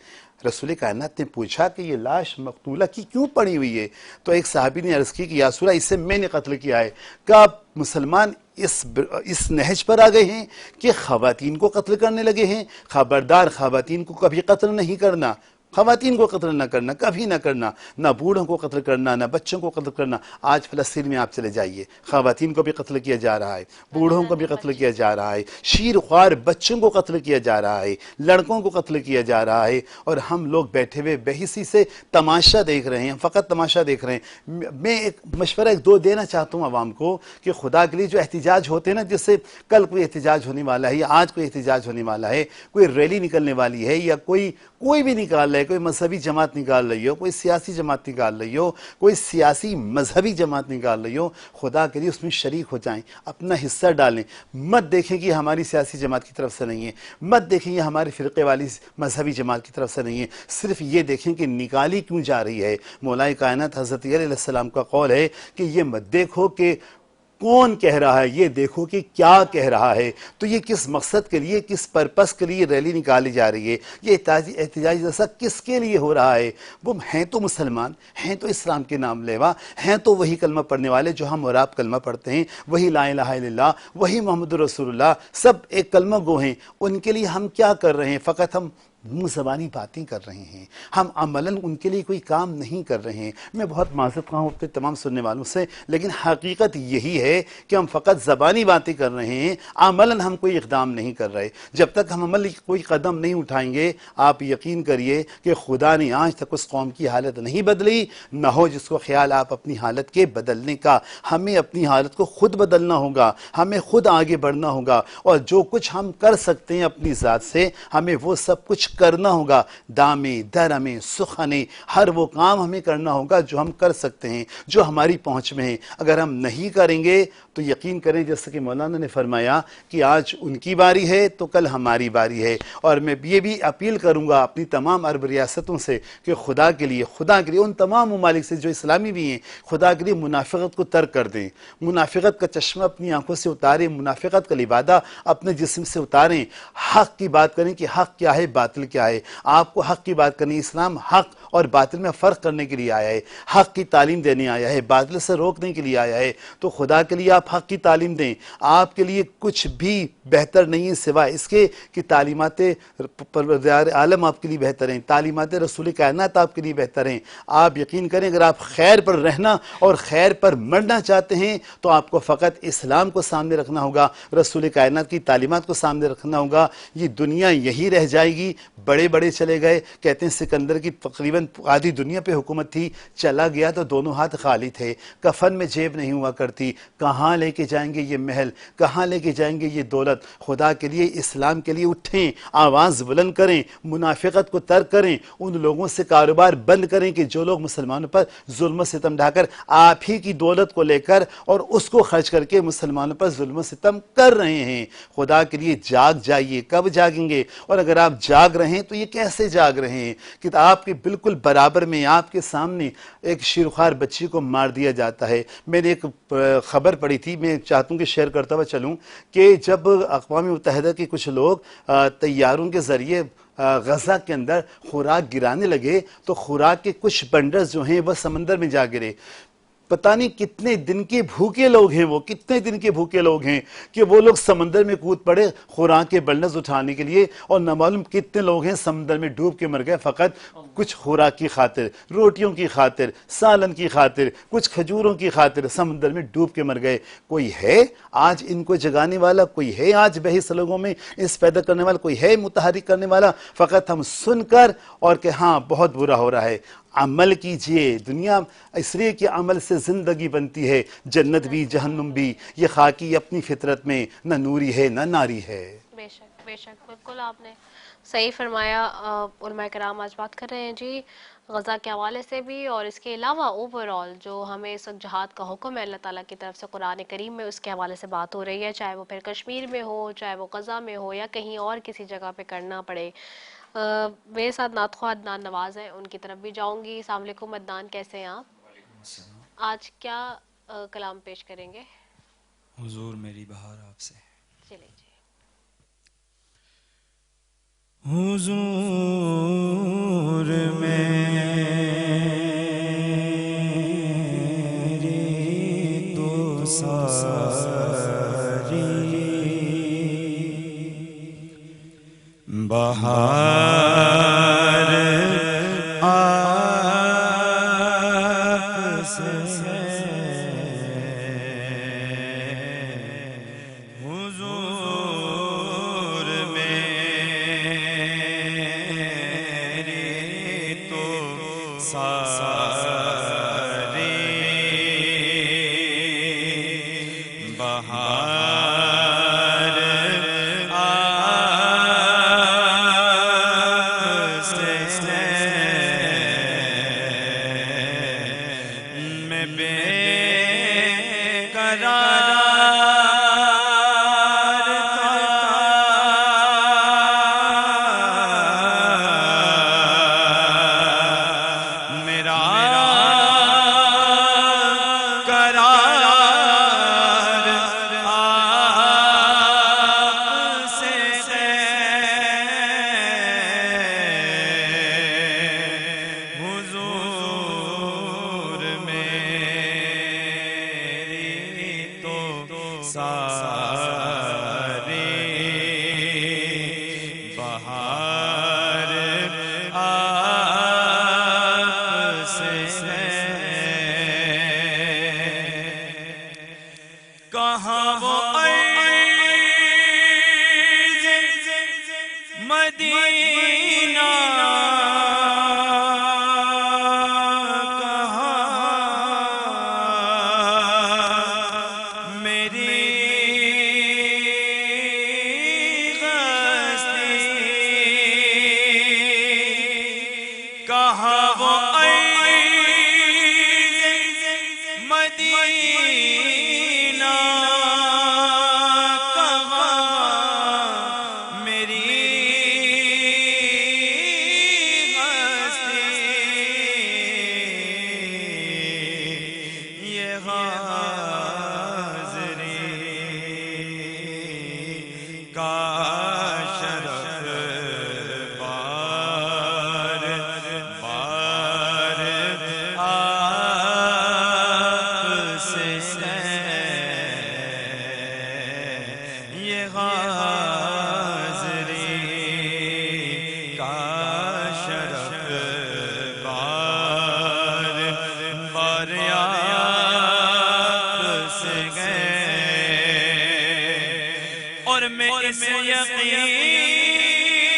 رسول کائنات نے پوچھا کہ یہ لاش مقتولہ کی کیوں پڑی ہوئی ہے؟ تو ایک صحابی نے عرض کی کہ یا رسول اللہ, اسے میں نے قتل کیا ہے. کیا مسلمان اس نہج پر آ گئے ہیں کہ خواتین کو قتل کرنے لگے ہیں؟ خبردار, خواتین کو کبھی قتل نہیں کرنا, خواتین کو قتل نہ کرنا, کبھی نہ کرنا, نہ بوڑھوں کو قتل کرنا, نہ بچوں کو قتل کرنا. آج فلسطین میں آپ چلے جائیے, خواتین کو بھی قتل کیا جا رہا ہے, بوڑھوں کو بھی قتل کیا جا رہا ہے, شیر خوار بچوں کو قتل کیا جا رہا ہے, لڑکوں کو قتل کیا جا رہا ہے, اور ہم لوگ بیٹھے ہوئے بے حسی سے تماشا دیکھ رہے ہیں, فقط تماشا دیکھ رہے ہیں. میں ایک مشورہ ایک دو دینا چاہتا ہوں عوام کو کہ خدا کے لیے جو احتجاج ہوتے ہیں نا, جس سے کل کوئی احتجاج ہونے والا ہے یا آج کوئی احتجاج ہونے والا ہے, کوئی ریلی نکلنے والی ہے یا کوئی بھی نکال رہا ہے, کوئی مذہبی جماعت نکال رہی ہو, کوئی سیاسی جماعت نکال رہی ہو, کوئی سیاسی مذہبی جماعت نکال رہی ہو, خدا کے لیے اس میں شریک ہو جائیں, اپنا حصہ ڈالیں. مت دیکھیں کہ یہ ہماری سیاسی جماعت کی طرف سے نہیں ہے, مت دیکھیں یہ ہمارے فرقے والی مذہبی جماعت کی طرف سے نہیں ہے, صرف یہ دیکھیں کہ نکالی کیوں جا رہی ہے. مولا کائنات حضرت علیہ السلام کا قول ہے کہ یہ مت دیکھو کہ کون کہہ رہا ہے, یہ دیکھو کہ کیا کہہ رہا ہے. تو یہ کس مقصد کے لیے, کس پرپس کے لیے ریلی نکالی جا رہی ہے, یہ احتجاج جیسا کس کے لیے ہو رہا ہے؟ وہ ہیں تو مسلمان, ہیں تو اسلام کے نام لیوا, ہیں تو وہی کلمہ پڑھنے والے جو ہم اور آپ کلمہ پڑھتے ہیں, وہی لا الہ الا اللہ, وہی محمد رسول اللہ, سب ایک کلمہ گو ہیں. ان کے لیے ہم کیا کر رہے ہیں؟ فقط ہم منہ زبانی باتیں کر رہے ہیں, ہم عملاً ان کے لیے کوئی کام نہیں کر رہے ہیں. میں بہت معذرت خواہ ہوں اپنے تمام سننے والوں سے, لیکن حقیقت یہی ہے کہ ہم فقط زبانی باتیں کر رہے ہیں, عملاً ہم کوئی اقدام نہیں کر رہے. جب تک ہم عمل کوئی قدم نہیں اٹھائیں گے, آپ یقین کریے کہ خدا نے آج تک اس قوم کی حالت نہیں بدلی, نہ ہو جس کو خیال آپ اپنی حالت کے بدلنے کا. ہمیں اپنی حالت کو خود بدلنا ہوگا, ہمیں خود آگے بڑھنا ہوگا, اور جو کچھ ہم کر سکتے ہیں اپنی ذات سے, ہمیں وہ سب کچھ کرنا ہوگا. دامے درمے سخنے, ہر وہ کام ہمیں کرنا ہوگا جو ہم کر سکتے ہیں, جو ہماری پہنچ میں ہے. اگر ہم نہیں کریں گے تو یقین کریں, جیسا کہ مولانا نے فرمایا کہ آج ان کی باری ہے تو کل ہماری باری ہے. اور میں یہ بھی اپیل کروں گا اپنی تمام عرب ریاستوں سے کہ خدا کے لیے ان تمام ممالک سے جو اسلامی بھی ہیں, خدا کے لیے منافقت کو ترک کر دیں, منافقت کا چشمہ اپنی آنکھوں سے اتاریں, منافقت کا لبادہ اپنے جسم سے اتاریں, حق کی بات کریں کہ حق کیا ہے, باطل باطل کیا ہے، آپ کو حق کی بات کرنی ہے۔ اسلام حق اور باطل میں فرق کرنے کے لیے آیا ہے، حق کی تعلیم دینے آیا ہے، باطل سے روکنے کے لیے آیا ہے۔ تو خدا کے لیے آپ حق کی تعلیم دیں، آپ کے لیے کچھ بھی بہتر نہیں ہے سوائے اس کے کہ تعلیمات پروردگار عالم آپ کے لیے بہتر ہیں، تعلیمات رسول کائنات آپ کے لیے بہتر ہیں۔ آپ یقین کریں اگر آپ خیر پر رہنا اور خیر پر مرنا چاہتے ہیں تو آپ کو فقط اسلام کو سامنے رکھنا ہوگا، رسول کائنات کی تعلیمات کو سامنے رکھنا ہوگا۔ یہ دنیا یہی رہ جائے گی، بڑے بڑے چلے گئے، کہتے ہیں سکندر کی تقریباً آدھی دنیا پہ حکومت تھی، چلا گیا تو دونوں ہاتھ خالی تھے، کفن میں جیب نہیں ہوا کرتی، کہاں لے کے جائیں گے یہ محل، کہاں لے کے جائیں گے یہ دولت؟ خدا کے لیے اسلام کے لیے اٹھیں، آواز بلند کریں، منافقت کو ترک کریں، ان لوگوں سے کاروبار بند کریں کہ جو لوگ مسلمانوں پر ظلم و ستم ڈھا کر آپ ہی کی دولت کو لے کر اور اس کو خرچ کر کے مسلمانوں پر ظلم و ستم کر رہے ہیں۔ خدا کے لیے جاگ جائیے، کب جاگیں گے؟ اور اگر آپ جاگ رہے ہیں تو یہ کیسے جاگ رہے ہیں کہ آپ کے بالکل برابر میں آپ کے سامنے ایک شیرخوار بچی کو مار دیا جاتا ہے۔ میں نے ایک خبر پڑھی تھی، میں چاہتا ہوں کہ شیئر کرتا ہوا چلوں، کہ جب اقوام متحدہ کے کچھ لوگ طیاروں کے ذریعے غزہ کے اندر خوراک گرانے لگے تو خوراک کے کچھ بنڈلز جو ہیں وہ سمندر میں جا گرے۔ پتہ نہیں کتنے دن کے بھوکے لوگ ہیں، وہ کتنے دن کے بھوکے لوگ ہیں کہ وہ لوگ سمندر میں کود پڑے خوراک کے بنڈلز اٹھانے کے لیے، اور نہ معلوم کتنے لوگ ہیں سمندر میں ڈوب کے مر گئے فقط کچھ خوراک کی خاطر، روٹیوں کی خاطر، سالن کی خاطر، کچھ کھجوروں کی خاطر سمندر میں ڈوب کے مر گئے۔ کوئی ہے آج ان کو جگانے والا؟ کوئی ہے آج بحث لوگوں میں اس پیدا کرنے والا؟ کوئی ہے متحرک کرنے والا؟ فقط ہم سن کر اور کہ ہاں بہت برا ہو رہا ہے۔ عمل کیجئے، دنیا اس لیے کہ عمل سے زندگی بنتی ہے، جنت بھی جہنم بھی، یہ خاکی اپنی فطرت میں نہ نوری ہے نہ ناری ہے۔ بے شک بے شک، بالکل آپ نے صحیح فرمایا۔ علماء کرام آج بات کر رہے ہیں جی غزہ کے حوالے سے بھی، اور اس کے علاوہ اوور آل جو ہمیں اس وقت جہاد کا حکم ہے اللہ تعالیٰ کی طرف سے قرآن کریم میں، اس کے حوالے سے بات ہو رہی ہے، چاہے وہ پھر کشمیر میں ہو، چاہے وہ غزہ میں ہو، یا کہیں اور کسی جگہ پہ کرنا پڑے۔ میرے ساتھ نعت خواہ عدنان نواز ہیں، ان کی طرف بھی جاؤں گی۔ السلام علیکم عدنان، کیسے ہیں آپ؟ آج کیا کلام پیش کریں گے؟ حضور میری بہار آپ سے۔ چلیں جی۔ حضور میری تو ساری بہار آپ سے حضور میری تو ساری بہار آپ سے میں بے قرار مدینہ کہاں میری غستی کہاں وہ مدینہ کہاں میری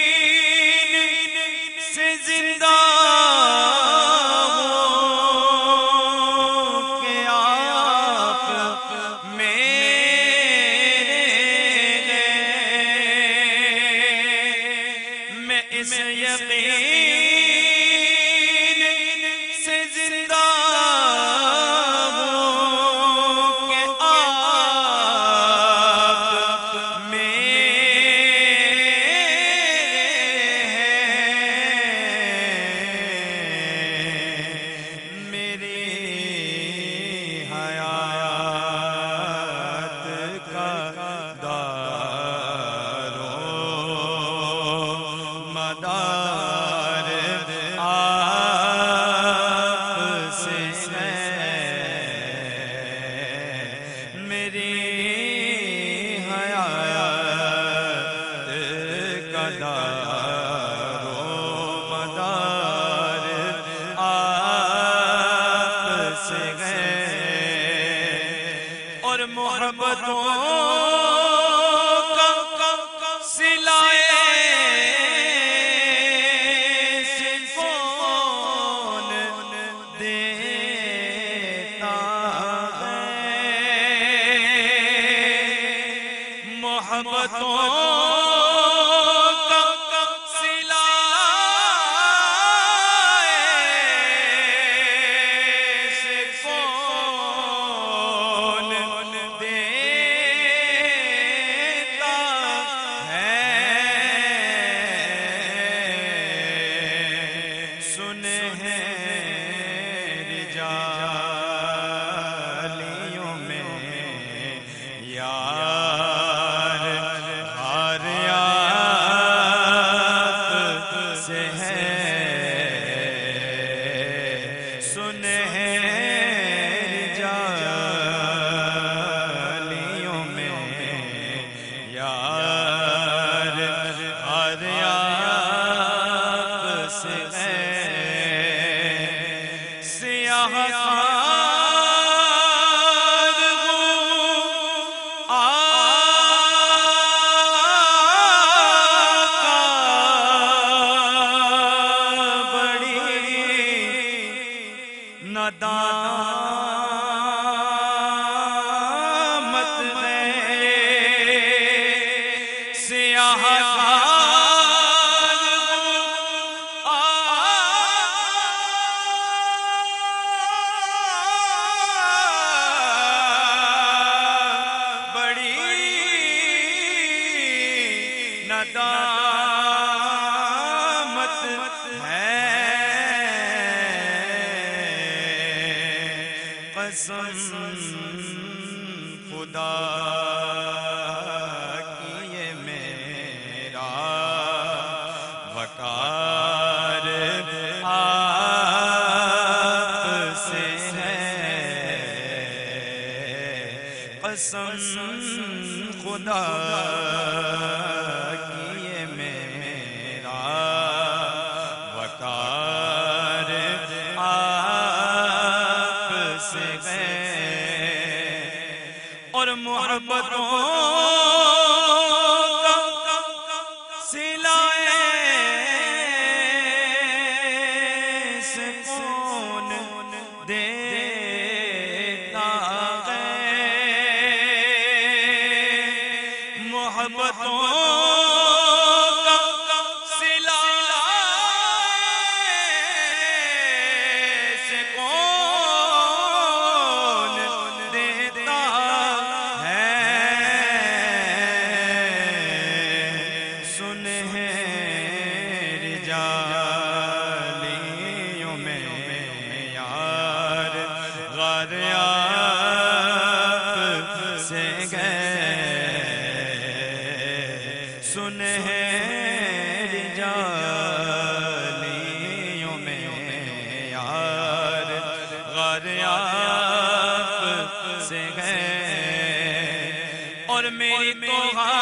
یقین سے زندہ ہوں کہ آپ میرے ہیں، میں اس یقین سے زندہ ہوں کہ آپ میرے ہیں، میری حیات کا دار و مدار آپ سے ہے، میری حیات کا دار و مدار آپ سے ہے، اور محبتوں کا سلائے سے کون دیتا ہے، محبتوں کا سلائے سے کون دیتا ہے، سنہری جالیوں میں یار ہر آپ سے ہے، سنہری جالیوں میں یار ہر آپ سے ہے، سیاہ کار ہوں آقا، بڑی ندامت ہے، سیاہ کار بڑی ندامت ہے، قسم خدا کی یہ میرا وقار آپ سے ہے، قسم خدا کی یہ میرا وقار آپ سے ہے، اور محبتوں کا سلائے سے کون دیتا ہے، محبتوں کا سلائے سے کون دیتا ہے، سنہری جالیوں میں یار غار آپ سے گئے، سنہری جالیوں میں یار غار آپ سے گئے، اور میری تو ہستگی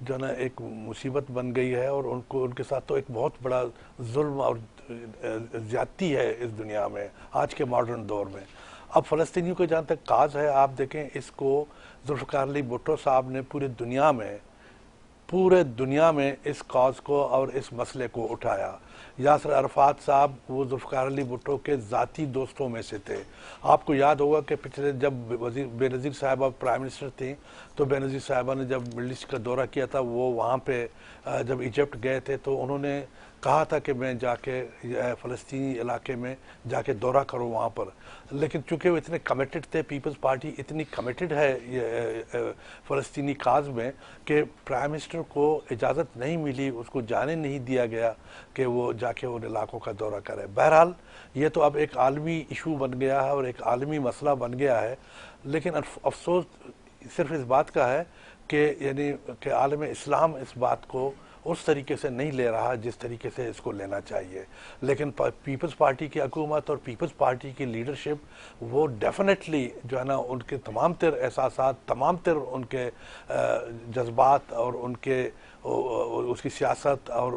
جو ہے نا ایک مصیبت بن گئی ہے، اور ان کے ساتھ تو ایک بہت بڑا ظلم اور زیادتی ہے اس دنیا میں آج کے ماڈرن دور میں۔ اب فلسطینیوں کا جہاں تک کاز ہے، آپ دیکھیں اس کو ذوالفقار علی بھٹو صاحب نے پورے دنیا میں اس کاز کو اور اس مسئلے کو اٹھایا۔ یاسر عرفات صاحب وہ ذوالفقار علی بھٹو کے ذاتی دوستوں میں سے تھے۔ آپ کو یاد ہوگا کہ پچھلے جب بے نظیر صاحبہ پرائم منسٹر تھیں تو بے نظیر صاحبہ نے جب مڈل ایسٹ کا دورہ کیا تھا، وہ وہاں پہ جب ایجپٹ گئے تھے تو انہوں نے کہا تھا کہ میں جا کے فلسطینی علاقے میں جا کے دورہ کروں وہاں پر، لیکن چونکہ وہ اتنے کمیٹڈ تھے، پیپلز پارٹی اتنی کمیٹڈ ہے فلسطینی کاز میں کہ پرائم منسٹر کو اجازت نہیں ملی، اس کو جانے نہیں دیا گیا کہ وہ جا کے ان علاقوں کا دورہ کرے۔ بہرحال یہ تو اب ایک عالمی ایشو بن گیا ہے اور ایک عالمی مسئلہ بن گیا ہے، لیکن افسوس صرف اس بات کا ہے کہ یعنی کہ عالم اسلام اس بات کو اس طریقے سے نہیں لے رہا جس طریقے سے اس کو لینا چاہیے، لیکن پیپلز پارٹی کی حکومت اور پیپلز پارٹی کی لیڈرشپ وہ ڈیفینیٹلی جو ہے نا ان کے تمام تر احساسات، تمام تر ان کے جذبات اور ان کے اس کی سیاست اور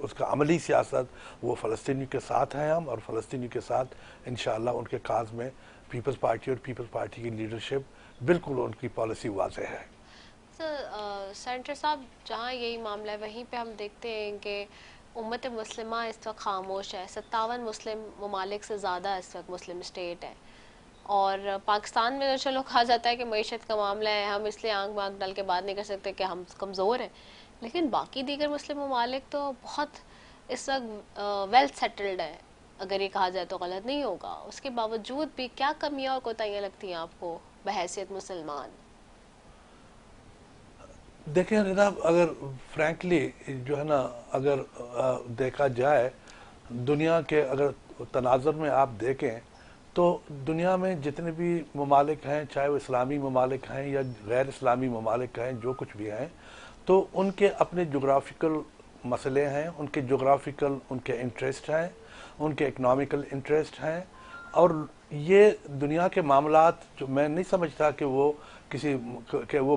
اس کا عملی سیاست وہ فلسطینیوں کے ساتھ ہیں ہم، اور فلسطینیوں کے ساتھ انشاءاللہ ان کے کاز میں پیپلز پارٹی اور پیپلز پارٹی کی لیڈرشپ بالکل ان کی پالیسی واضح ہے۔ سینٹر صاحب، جہاں یہی معاملہ ہے وہیں پہ ہم دیکھتے ہیں کہ امت مسلمہ اس وقت خاموش ہے۔ 57 مسلم ممالک سے زیادہ اس وقت مسلم اسٹیٹ ہے، اور پاکستان میں تو چلو کہا جاتا ہے کہ معیشت کا معاملہ ہے، ہم اس لیے آنکھ مانکھ ڈال کے بات نہیں کر سکتے کہ ہم کمزور ہیں، لیکن باقی دیگر مسلم ممالک تو بہت اس وقت ویل سیٹلڈ ہے، اگر یہ کہا جائے تو غلط نہیں ہوگا۔ اس کے باوجود بھی کیا کمیاں اور کوتاہیاں لگتی ہیں آپ کو بحیثیت مسلمان؟ دیکھیں رضا، اگر فرینکلی جو ہے نا اگر دیکھا جائے دنیا کے اگر تناظر میں آپ دیکھیں تو دنیا میں جتنے بھی ممالک ہیں، چاہے وہ اسلامی ممالک ہیں یا غیر اسلامی ممالک ہیں، جو کچھ بھی ہیں، تو ان کے اپنے جغرافیکل مسئلے ہیں، ان کے جغرافیکل ان کے انٹرسٹ ہیں، ان کے اکنامیکل انٹرسٹ ہیں، اور یہ دنیا کے معاملات جو میں نہیں سمجھتا کہ وہ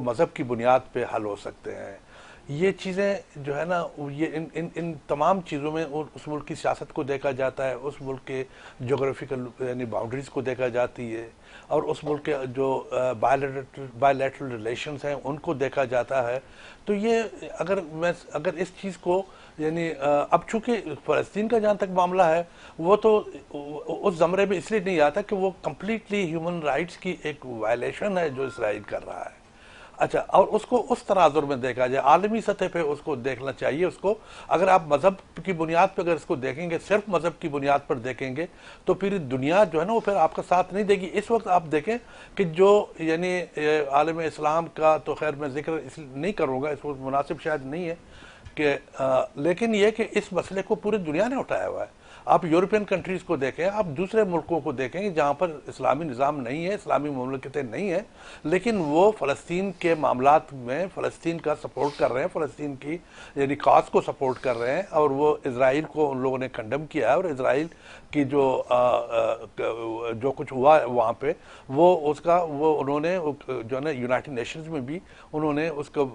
مذہب کی بنیاد پہ حل ہو سکتے ہیں۔ یہ چیزیں جو ہے نا یہ ان تمام چیزوں میں اس ملک کی سیاست کو دیکھا جاتا ہے، اس ملک کے جغرافیکل یعنی باؤنڈریز کو دیکھا جاتی ہے، اور اس ملک کے جو بائیلیٹرل ریلیشنز ہیں ان کو دیکھا جاتا ہے۔ تو یہ اگر اس چیز کو یعنی اب چونکہ فلسطین کا جہاں تک معاملہ ہے وہ تو اس زمرے میں اس لیے نہیں آتا کہ وہ کمپلیٹلی ہیومن رائٹس کی ایک وائلیشن ہے جو اسرائیل کر رہا ہے۔ اچھا، اور اس کو اس تناظر میں دیکھا جائے، عالمی سطح پہ اس کو دیکھنا چاہیے۔ اس کو اگر آپ مذہب کی بنیاد پہ اگر اس کو دیکھیں گے، صرف مذہب کی بنیاد پر دیکھیں گے تو پھر دنیا جو ہے نا وہ پھر آپ کا ساتھ نہیں دے گی۔ اس وقت آپ دیکھیں کہ جو یعنی عالم اسلام کا تو خیر میں ذکر اس نہیں کروں گا، اس وقت مناسب شاید نہیں ہے کہ لیکن یہ کہ اس مسئلے کو پوری دنیا نے اٹھایا ہوا ہے۔ آپ یورپین کنٹریز کو دیکھیں، آپ دوسرے ملکوں کو دیکھیں جہاں پر اسلامی نظام نہیں ہے، اسلامی مملکتیں نہیں ہیں، لیکن وہ فلسطین کے معاملات میں فلسطین کا سپورٹ کر رہے ہیں، فلسطین کی یعنی کاز کو سپورٹ کر رہے ہیں، اور وہ اسرائیل کو ان لوگوں نے کنڈم کیا ہے، اور اسرائیل کی جو کچھ ہوا ہے وہاں پہ وہ انہوں نے جو ہے نا یونائٹڈ نیشنز میں بھی انہوں نے اس کو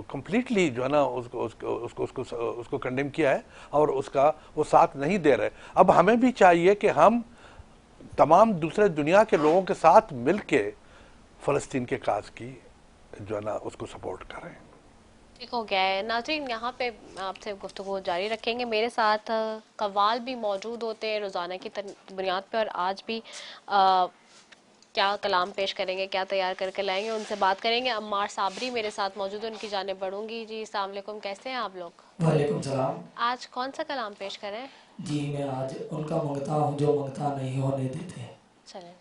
کمپلیٹلی جو ہے نا اس کو کنڈیم کیا ہے، اور اس کا وہ ساتھ نہیں دے رہے۔ اب ہمیں بھی چاہیے کہ ہم تمام دوسرے دنیا کے لوگوں کے ساتھ مل کے فلسطین کے کاز کی جو ہے نا اس کو سپورٹ کریں۔ ٹھیک ہو گیا ہے ناظرین، یہاں پہ آپ سے گفتگو جاری رکھیں گے۔ میرے ساتھ قوال بھی موجود ہوتے ہیں روزانہ کی بنیاد پہ، اور آج بھی کیا کلام پیش کریں گے، کیا تیار کر کے لائیں گے، ان سے بات کریں گے۔ عمار صابری میرے ساتھ موجود ہیں، ان کی جانب بڑھوں گی۔ جی السلام علیکم، کیسے ہیں آپ لوگ؟ وعلیکم السلام۔ آج کون سا کلام پیش کریں؟ جی میں آج ان کا منگتا ہوں جو منگتا نہیں ہونے دیتے۔ چلیں۔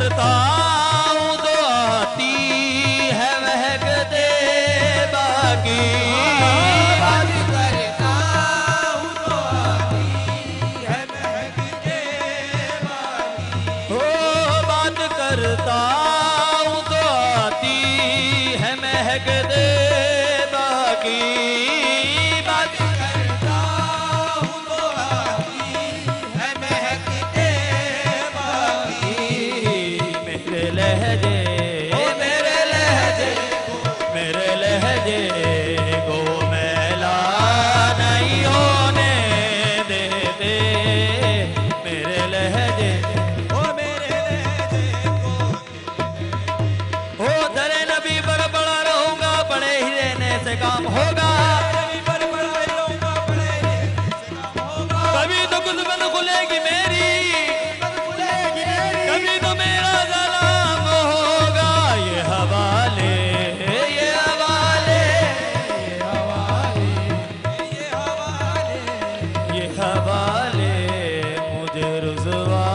کرتا ہوں تو آتی ہے مہک دے باقی بات کرتا ہوں تو آتی ہے مہک دے باقی ہو بات کرتا ہوں تو آتی ہے مہک دے باقی بات کرتا ہوں تو آتی ہے مہک دے باقی میرے لہجے کو میلا نہیں ہونے دیتے میرے لہجے کو ہو در نبی پر بڑا رہوں گا بڑے ہی رہنے سے کام ہوگا کبھی تو قسمت کھلے گی میری کبھی تو میرا سلام ہوگا یہ حوالے یہ حوالے مجھے رسوا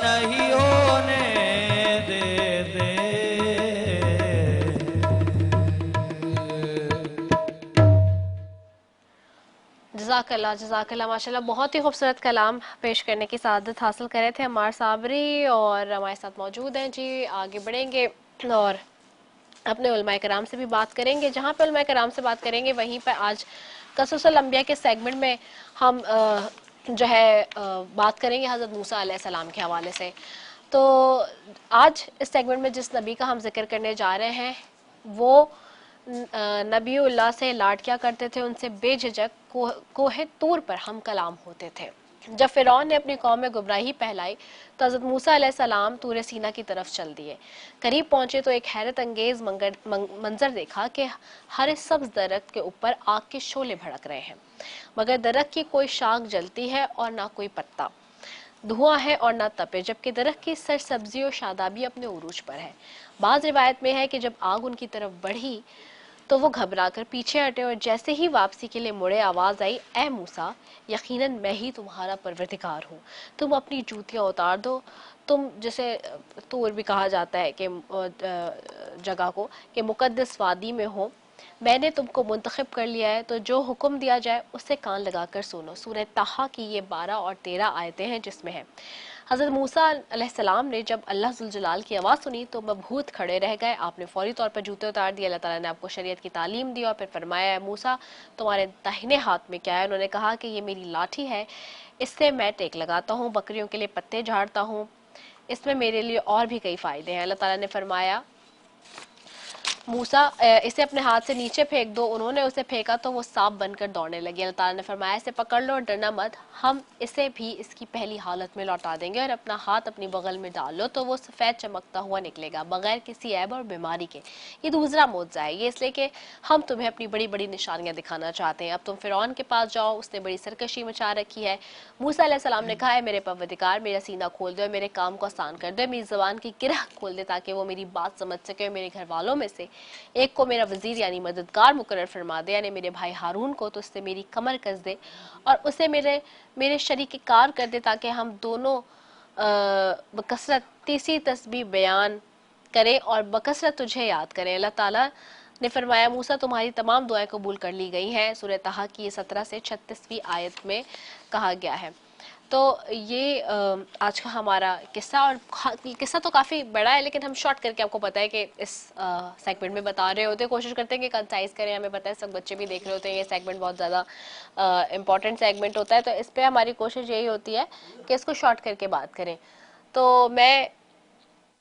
نہیں ہونے دیتے جزاک اللہ ماشاءاللہ بہت ہی خوبصورت کلام پیش کرنے کی سعادت حاصل کرے تھے عمار صابری اور ہمارے ساتھ موجود ہیں جی. آگے بڑھیں گے اور اپنے علماء کرام سے بھی بات کریں گے. جہاں پہ علماء کرام سے بات کریں گے وہیں پہ آج قصص الانبیاء کے سیگمنٹ میں ہم جو ہے بات کریں گے حضرت موسیٰ علیہ السلام کے حوالے سے. تو آج اس سیگمنٹ میں جس نبی کا ہم ذکر کرنے جا رہے ہیں وہ نبی اللہ سے لاڈ کیا کرتے تھے, ان سے بے جھجک کوہ طور پر ہم کلام ہوتے تھے. جب فرعون نے اپنی قوم میں گمراہی پھیلائی تو حضرت موسیٰ علیہ السلام طور سینا کی طرف چل دیے. قریب پہنچے تو ایک حیرت انگیز منظر دیکھا کہ ہر سبز درخت کے اوپر آگ کے شعلے بھڑک رہے ہیں, مگر درخت کی کوئی شاخ جلتی ہے اور نہ کوئی پتا, دھواں ہے اور نہ تپے, جبکہ درخت کی سرسبزی اور شادابی اپنے عروج پر ہے. بعض روایت میں ہے کہ جب آگ ان کی طرف بڑھی تو وہ گھبرا کر پیچھے ہٹے اور جیسے ہی واپسی کے لیے مڑے آواز آئی, اے موسیٰ یقیناً میں ہی تمہارا پروردگار ہوں, تم اپنی جوتیاں اتار دو. تم جسے طور بھی کہا جاتا ہے کہ جگہ کو کہ مقدس وادی میں ہو, میں نے تم کو منتخب کر لیا ہے, تو جو حکم دیا جائے اس سے کان لگا کر سنو. سورہ طٰہٰ کی یہ 12 اور 13 آیتیں ہیں جس میں ہے. حضرت موسیٰ علیہ السلام نے جب اللہ ذوالجلال کی آواز سنی تو مبہوت کھڑے رہ گئے. آپ نے فوری طور پر جوتے اتار دیے. اللہ تعالیٰ نے آپ کو شریعت کی تعلیم دی اور پھر فرمایا, موسیٰ تمہارے داہنے ہاتھ میں کیا ہے؟ انہوں نے کہا کہ یہ میری لاٹھی ہے, اس سے میں ٹیک لگاتا ہوں, بکریوں کے لیے پتے جھاڑتا ہوں, اس میں میرے لیے اور بھی کئی فائدے ہیں. اللہ تعالیٰ نے فرمایا موسیٰ اسے اپنے ہاتھ سے نیچے پھینک دو. انہوں نے اسے پھینکا تو وہ سانپ بن کر دوڑنے لگی. اللہ تعالیٰ نے فرمایا اسے پکڑ لو اور ڈرنا مت, ہم اسے بھی اس کی پہلی حالت میں لوٹا دیں گے, اور اپنا ہاتھ اپنی بغل میں ڈال لو تو وہ سفید چمکتا ہوا نکلے گا بغیر کسی عیب اور بیماری کے. یہ دوسرا معجزہ ہے, یہ اس لیے کہ ہم تمہیں اپنی بڑی بڑی نشانیاں دکھانا چاہتے ہیں. اب تم فرعون کے پاس جاؤ, اس نے بڑی سرکشی مچا رکھی ہے. موسیٰ علیہ السلام نے کہا, ہے میرے پروردگار میرا سینہ کھول دے اور میرے کام کو آسان کر دے, میری زبان کی گرہ کھول دے تاکہ وہ میری بات سمجھ سکے, اور میرے گھر والوں میں سے ایک کو میرا وزیر یعنی مددگار مقرر فرما دے, یعنی میرے بھائی ہارون کو, تو اس سے میری کمر کس دے اور اسے میرے شریک کار کر دے تاکہ ہم دونوں بکثرت تیسری تسبیح بیان کریں اور بکثرت تجھے یاد کریں. اللہ تعالیٰ نے فرمایا موسیٰ تمہاری تمام دعائیں قبول کر لی گئی ہیں. سورہ طٰہٰ کی 17 سے 36ویں آیت میں کہا گیا ہے. تو یہ آج کا ہمارا قصہ, اور قصہ تو کافی بڑا ہے لیکن ہم شارٹ کر کے آپ کو پتہ ہے کہ اس سیگمنٹ میں بتا رہے ہوتے ہیں, کوشش کرتے ہیں کہ کنسائز کریں. ہمیں پتہ ہے سب بچے بھی دیکھ رہے ہوتے ہیں, یہ سیگمنٹ بہت زیادہ امپورٹنٹ سیگمنٹ ہوتا ہے, تو اس پہ ہماری کوشش یہی ہوتی ہے کہ اس کو شارٹ کر کے بات کریں. تو میں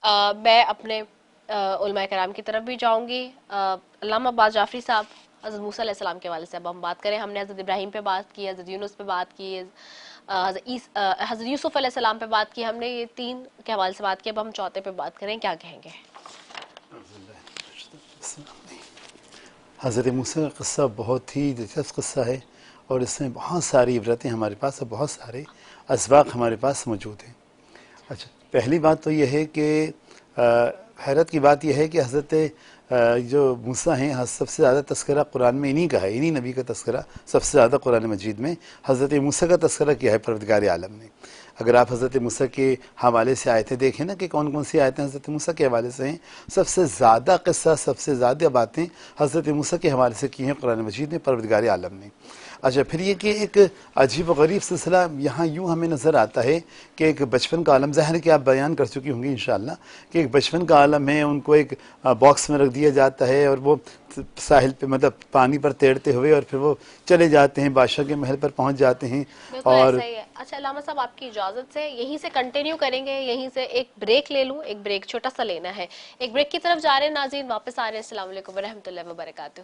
اپنے علماء کرام کی طرف بھی جاؤں گی. علامہ عباس جعفری صاحب, حضرت موسیٰ علیہ السلام کے حوالے سے اب ہم بات کریں. ہم نے حضرت ابراہیم پہ بات کی, حضرت یونس پہ بات کی, حضرت یوسف علیہ السلام پہ بات کی, ہم نے یہ 3 کے حوالے سے بات کی. اب ہم چوتھے پہ بات کریں, کیا کہیں گے؟ حضرت موسیٰ کا قصہ بہت ہی دلچسپ قصہ ہے, اور اس میں بہت ساری عبرتیں ہمارے پاس, بہت سارے اسباق ہمارے پاس موجود ہیں. اچھا, پہلی بات تو یہ ہے کہ حیرت کی بات یہ ہے کہ حضرت جو موسیٰ ہیں, سب سے زیادہ تذکرہ قرآن میں انہی کا ہے, انہی نبی کا تذکرہ سب سے زیادہ قرآن مجید میں حضرت موسیٰ کا تذکرہ کیا ہے پروردگار عالم نے. اگر آپ حضرت موسیٰ کے حوالے سے آیتیں دیکھیں نا کہ کون کون سی آیتیں حضرت موسیٰ کے حوالے سے ہیں، سب سے زیادہ قصہ، سب سے زیادہ باتیں حضرت موسیٰ کے حوالے سے کی ہیں قرآن مجید میں پروردگار عالم نے۔ اچھا، پھر یہ کہ ایک عجیب و غریب سلسلہ یہاں یوں ہمیں نظر آتا ہے کہ ایک بچپن کا عالم، ظاہر ہے کہ آپ بیان کر چکی ہوں گی انشاءاللہ کہ ایک بچپن کا عالم ہے، ان کو ایک باکس میں رکھ دیا جاتا ہے اور وہ ساحل پہ مطلب پانی پر تیرتے ہوئے اور پھر وہ چلے جاتے ہیں، بادشاہ کے محل پر پہنچ جاتے ہیں۔ اور ایسا ہی ہے۔ اچھا علامہ صاحب، آپ کی اجازت سے یہیں سے کنٹینیو کریں گے، یہیں سے ایک بریک لے لوں، ایک بریک چھوٹا سا لینا ہے، ایک بریک کی طرف جا رہے ہیں ناظرین، واپس آ رہے ہیں۔ السلام علیکم ورحمۃ اللہ وبرکاتہ۔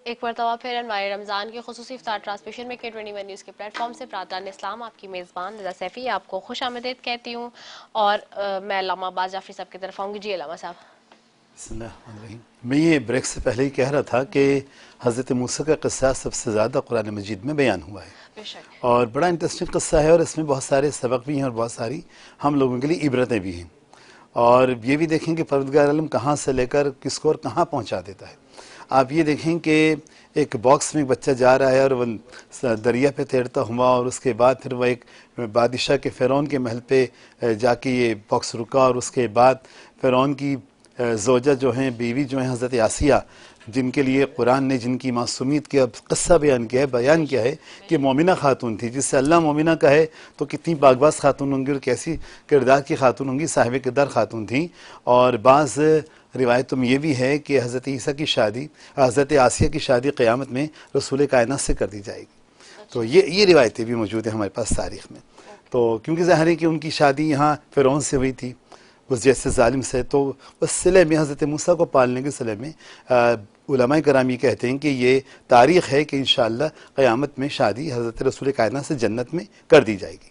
ایک مرتبہ پھر انوار رمضان کی خصوصی افطار ٹرانسمیشن میں K21 نیوز کے پلیٹ فارم سے برادران اسلام آپ کی میزبان رضا سیفی آپ کو خوش آمدید کہتی ہوں، اور میں علامہ عباس جعفری صاحب کی طرف آؤں گی۔ جی علامہ صاحب۔ بسم اللہ الرحمن الرحیم۔ میں یہ بریک سے پہلے ہی کہہ رہا تھا کہ حضرت موسیٰ کا قصہ سب سے زیادہ قرآن مجید میں بیان ہوا ہے، بے شک، اور بڑا انٹرسٹنگ قصہ ہے، اور اس میں بہت سارے سبق بھی ہیں اور بہت ساری ہم لوگوں کے لیے عبرتیں بھی ہیں، اور یہ بھی دیکھیں کہ پروردگار عالم کہاں سے لے کر کس کو اور کہاں پہنچا دیتا ہے۔ آپ یہ دیکھیں کہ ایک باکس میں ایک بچہ جا رہا ہے اور وہ دریا پہ تیرتا ہوا، اور اس کے بعد پھر وہ ایک بادشاہ کے فرعون کے محل پہ جا کے یہ باکس رکا، اور اس کے بعد فرعون کی زوجہ جو ہیں، بیوی جو ہیں حضرت آسیہ، جن کے لیے قرآن نے جن کی معصومیت کا قصہ بیان کیا ہے کہ مومنہ خاتون تھی، جس سے اللہ مومنہ کا ہے تو کتنی پاک باز خاتون ہوں گی اور کیسی کردار کی خاتون ہوں گی، صاحب کردار خاتون تھیں۔ اور بعض روایتوں میں یہ بھی ہے کہ حضرت عیسیٰ کی شادی، حضرت آسیہ کی شادی قیامت میں رسول کائنات سے کر دی جائے گی۔ تو یہ روایتیں بھی موجود ہیں ہمارے پاس تاریخ میں۔ تو کیونکہ ظاہر ہے کہ ان کی شادی یہاں فرعون سے ہوئی تھی، اس جیسے ظالم سے، تو اس صلے میں حضرت موسیٰ کو پالنے کے صلے میں علماء کرام یہ کہتے ہیں کہ یہ تاریخ ہے کہ انشاءاللہ قیامت میں شادی حضرت رسول کائنات سے جنت میں کر دی جائے گی۔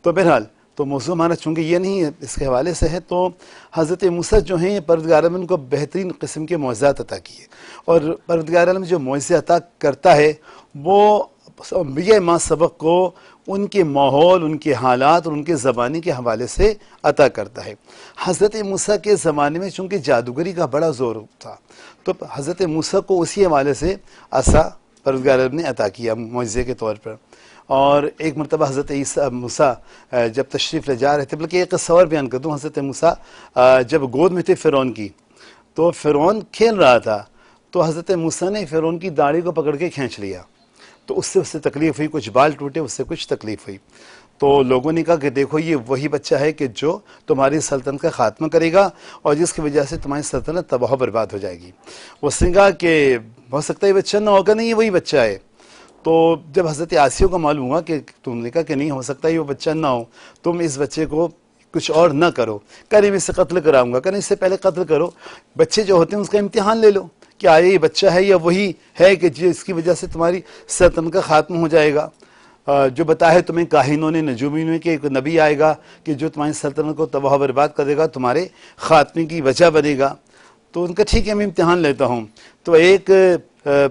تو بہرحال تو موضوع ہمارا چونکہ یہ نہیں ہے، اس کے حوالے سے ہے، تو حضرت موسیٰ جو ہیں پروردگار عالم کو بہترین قسم کے معجزات عطا کیے، اور پروردگار عالم جو معجزے عطا کرتا ہے وہ انبیاء ما سبق کو ان کے ماحول، ان کے حالات اور ان کے زمانے کے حوالے سے عطا کرتا ہے۔ حضرت موسیٰ کے زمانے میں چونکہ جادوگری کا بڑا زور تھا، تو حضرت موسیٰ کو اسی حوالے سے عصا پروردگار عالم نے عطا کیا معجزے کے طور پر۔ اور ایک مرتبہ حضرت موسیٰ جب تشریف لے جا رہے تھے، بلکہ ایک قصہ اور بیان کر دوں، حضرت موسیٰ جب گود میں تھے فرعون کی، تو فرعون کھیل رہا تھا، تو حضرت موسیٰ نے فرعون کی داڑھی کو پکڑ کے کھینچ لیا، تو اس سے تکلیف ہوئی، کچھ بال ٹوٹے، اس سے کچھ تکلیف ہوئی۔ تو لوگوں نے کہا کہ دیکھو یہ وہی بچہ ہے کہ جو تمہاری سلطنت کا خاتمہ کرے گا، اور جس کی وجہ سے تمہاری سلطنت تباہ و برباد ہو جائے گی۔ اس نے کہا کہ ہو سکتا ہے یہ بچہ نہ ہوگا، نہیں یہ وہی بچہ ہے۔ تو جب حضرت آسیہ کو معلوم ہوا کہ تم نے کہا کہ نہیں ہو سکتا یہ وہ بچہ نہ ہو، تم اس بچے کو کچھ اور نہ کرو، کہیں میں اسے قتل کراؤں گا، کہیں اس سے پہلے قتل کرو، بچے جو ہوتے ہیں اس کا امتحان لے لو کہ آیا یہ بچہ ہے یا وہی ہے کہ جس کی وجہ سے تمہاری سلطنت کا خاتمہ ہو جائے گا۔ جو بتایا تمہیں کاہنوں نے، نجومیوں نے، کہ ایک نبی آئے گا کہ جو تمہاری سلطنت کو تباہ و برباد کرے گا، تمہارے خاتمے کی وجہ بنے گا۔ تو ان کا ٹھیک ہے میں امتحان لیتا ہوں۔ تو ایک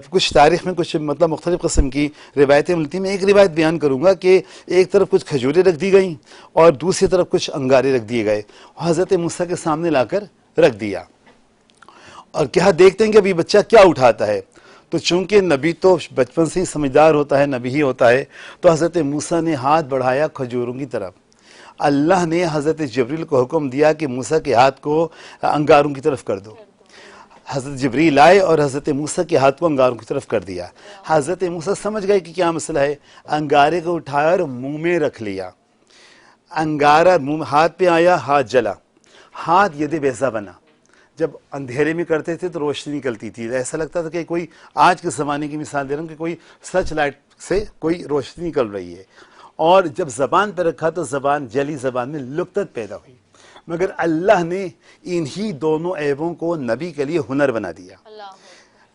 کچھ تاریخ میں کچھ مطلب مختلف قسم کی روایتیں ملتی ہیں، میں ایک روایت بیان کروں گا کہ ایک طرف کچھ کھجوریں رکھ دی گئیں اور دوسری طرف کچھ انگارے رکھ دیے گئے، حضرت موسیٰ کے سامنے لا کر رکھ دیا، اور کیا دیکھتے ہیں کہ ابھی بچہ کیا اٹھاتا ہے۔ تو چونکہ نبی تو بچپن سے ہی سمجھدار ہوتا ہے، نبی ہی ہوتا ہے، تو حضرت موسیٰ نے ہاتھ بڑھایا کھجوروں کی طرف۔ اللہ نے حضرت جبریل کو حکم دیا کہ موسیٰ کے ہاتھ کو انگاروں کی طرف کر دو۔ حضرت جبریل آئے اور حضرت موسیٰ کے ہاتھ کو انگاروں کی طرف کر دیا۔ حضرت موسیٰ سمجھ گئے کہ کیا مسئلہ ہے، انگارے کو اٹھایا اور منہ میں رکھ لیا، انگارہ منہ ہاتھ پہ آیا، ہاتھ جلا، ہاتھ ید بیضا بنا۔ جب اندھیرے میں کرتے تھے تو روشنی نکلتی تھی، ایسا لگتا تھا کہ کوئی آج کے زمانے کی مثال دے رہا ہوں کہ کوئی سرچ لائٹ سے کوئی روشنی نکل رہی ہے، اور جب زبان پہ رکھا تو زبان جلی، زبان میں لقطت پیدا ہوئی، مگر اللہ نے انہی دونوں عیبوں کو نبی کے لیے ہنر بنا دیا۔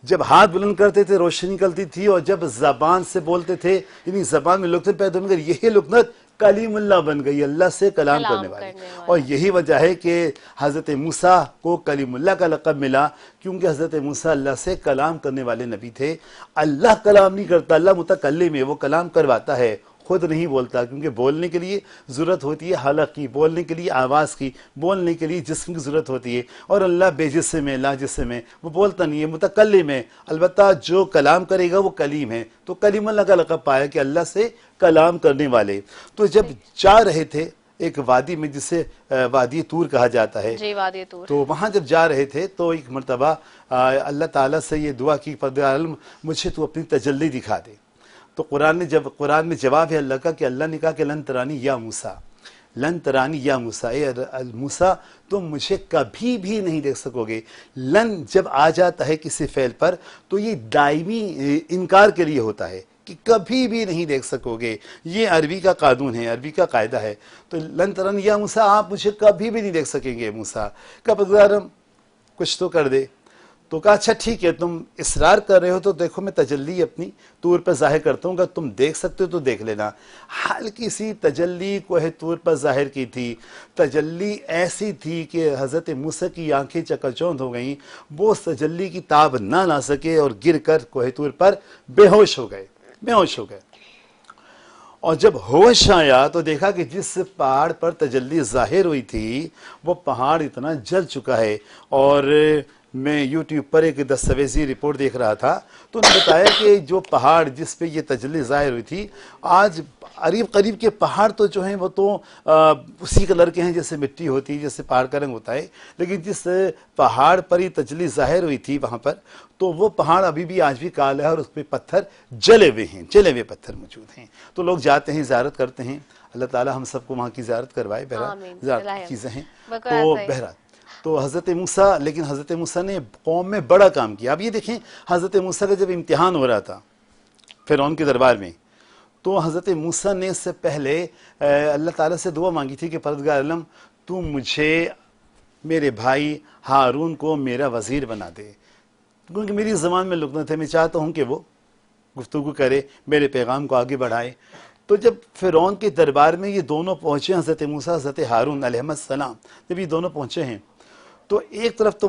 جب ہاتھ بلند کرتے تھے روشنی نکلتی تھی، اور جب زبان سے بولتے تھے یعنی زبان میں لقطت پیدا ہوئی، مگر یہی لقطت کلیم اللہ بن گئی، اللہ سے کلام کرنے والی. اور یہی وجہ ہے کہ حضرت موسیٰ کو کلیم اللہ کا لقب ملا، کیونکہ حضرت موسیٰ اللہ سے کلام کرنے والے نبی تھے. اللہ کلام نہیں کرتا، اللہ متکلم ہے، وہ کلام کرواتا ہے، خود نہیں بولتا، کیونکہ بولنے کے لیے ضرورت ہوتی ہے حلق کی، بولنے کے لیے آواز کی، بولنے کے لیے جسم کی ضرورت ہوتی ہے. اور اللہ بے جسم ہے، لا جسم ہے، وہ بولتا نہیں ہے، متکلم ہے. البتہ جو کلام کرے گا وہ کلیم ہے، تو کلیم اللہ کا لقب پایا کہ اللہ سے کلام کرنے والے. تو جب جا رہے تھے ایک وادی میں جسے وادی طور کہا جاتا ہے، جی وادی طور، تو وہاں جب جا رہے تھے تو ایک مرتبہ اللہ تعالیٰ سے یہ دعا کی، پروردگار عالم مجھے تو اپنی تجلی دکھا دے. تو قرآن میں جواب ہے اللہ کا کہ اللہ نے کہا کہ لن ترانی یا موسیٰ، لن ترانی یا موسیٰ، اے موسیٰ تم مجھے کبھی بھی نہیں دیکھ سکو گے. لن جب آ جاتا ہے کسی فعل پر تو یہ دائمی انکار کے لیے ہوتا ہے کہ کبھی بھی نہیں دیکھ سکو گے. یہ عربی کا قانون ہے، عربی کا قاعدہ ہے. تو لن ترانی یا موسیٰ، آپ مجھے کبھی بھی نہیں دیکھ سکیں گے موسیٰ. کب پروردگار کچھ تو کر دے. تو کہا اچھا ٹھیک ہے، تم اصرار کر رہے ہو تو دیکھو میں تجلی اپنی طور پر ظاہر کرتا ہوں، اگر تم دیکھ سکتے ہو تو دیکھ لینا. ہلکی سی تجلی کوہ طور پر ظاہر کی تھی. تجلی ایسی تھی کہ حضرت موسیٰ کی آنکھیں چکاچوند ہو گئیں، وہ اس تجلی کی تاب نہ لا سکے اور گر کر کوہ طور پر بے ہوش ہو گئے. اور جب ہوش آیا تو دیکھا کہ جس پہاڑ پر تجلی ظاہر ہوئی تھی وہ پہاڑ اتنا جل چکا ہے. اور میں یوٹیوب پر ایک دستاویزی رپورٹ دیکھ رہا تھا تو انہوں نے بتایا کہ جو پہاڑ جس پہ یہ تجلی ظاہر ہوئی تھی، آج قریب کے پہاڑ تو جو ہیں وہ تو اسی کلر کے ہیں جیسے مٹی ہوتی ہے، جیسے پہاڑ کا رنگ ہوتا ہے. لیکن جس پہاڑ پر یہ تجلی ظاہر ہوئی تھی وہاں پر، تو وہ پہاڑ ابھی بھی آج بھی کالا ہے اور اس پہ پتھر جلے ہوئے پتھر موجود ہیں. تو لوگ جاتے ہیں، زیارت کرتے ہیں. اللہ تعالی ہم سب کو وہاں کی زیارت کروائے. بہرحال زیارت کی چیزیں ہیں. تو بہرحال تو حضرت موسیٰ نے قوم میں بڑا کام کیا. اب یہ دیکھیں حضرت موسیٰ کا جب امتحان ہو رہا تھا فرعون کے دربار میں، تو حضرت موسیٰ نے اس سے پہلے اللہ تعالیٰ سے دعا مانگی تھی کہ پروردگار عالم تو مجھے میرے بھائی ہارون کو میرا وزیر بنا دے، کیونکہ میری زبان میں لکنت ہے، میں چاہتا ہوں کہ وہ گفتگو کرے، میرے پیغام کو آگے بڑھائے. تو جب فرعون کے دربار میں یہ دونوں پہنچے، حضرت موسیٰ حضرت ہارون علیہ السلام، جب یہ دونوں پہنچے ہیں تو ایک طرف تو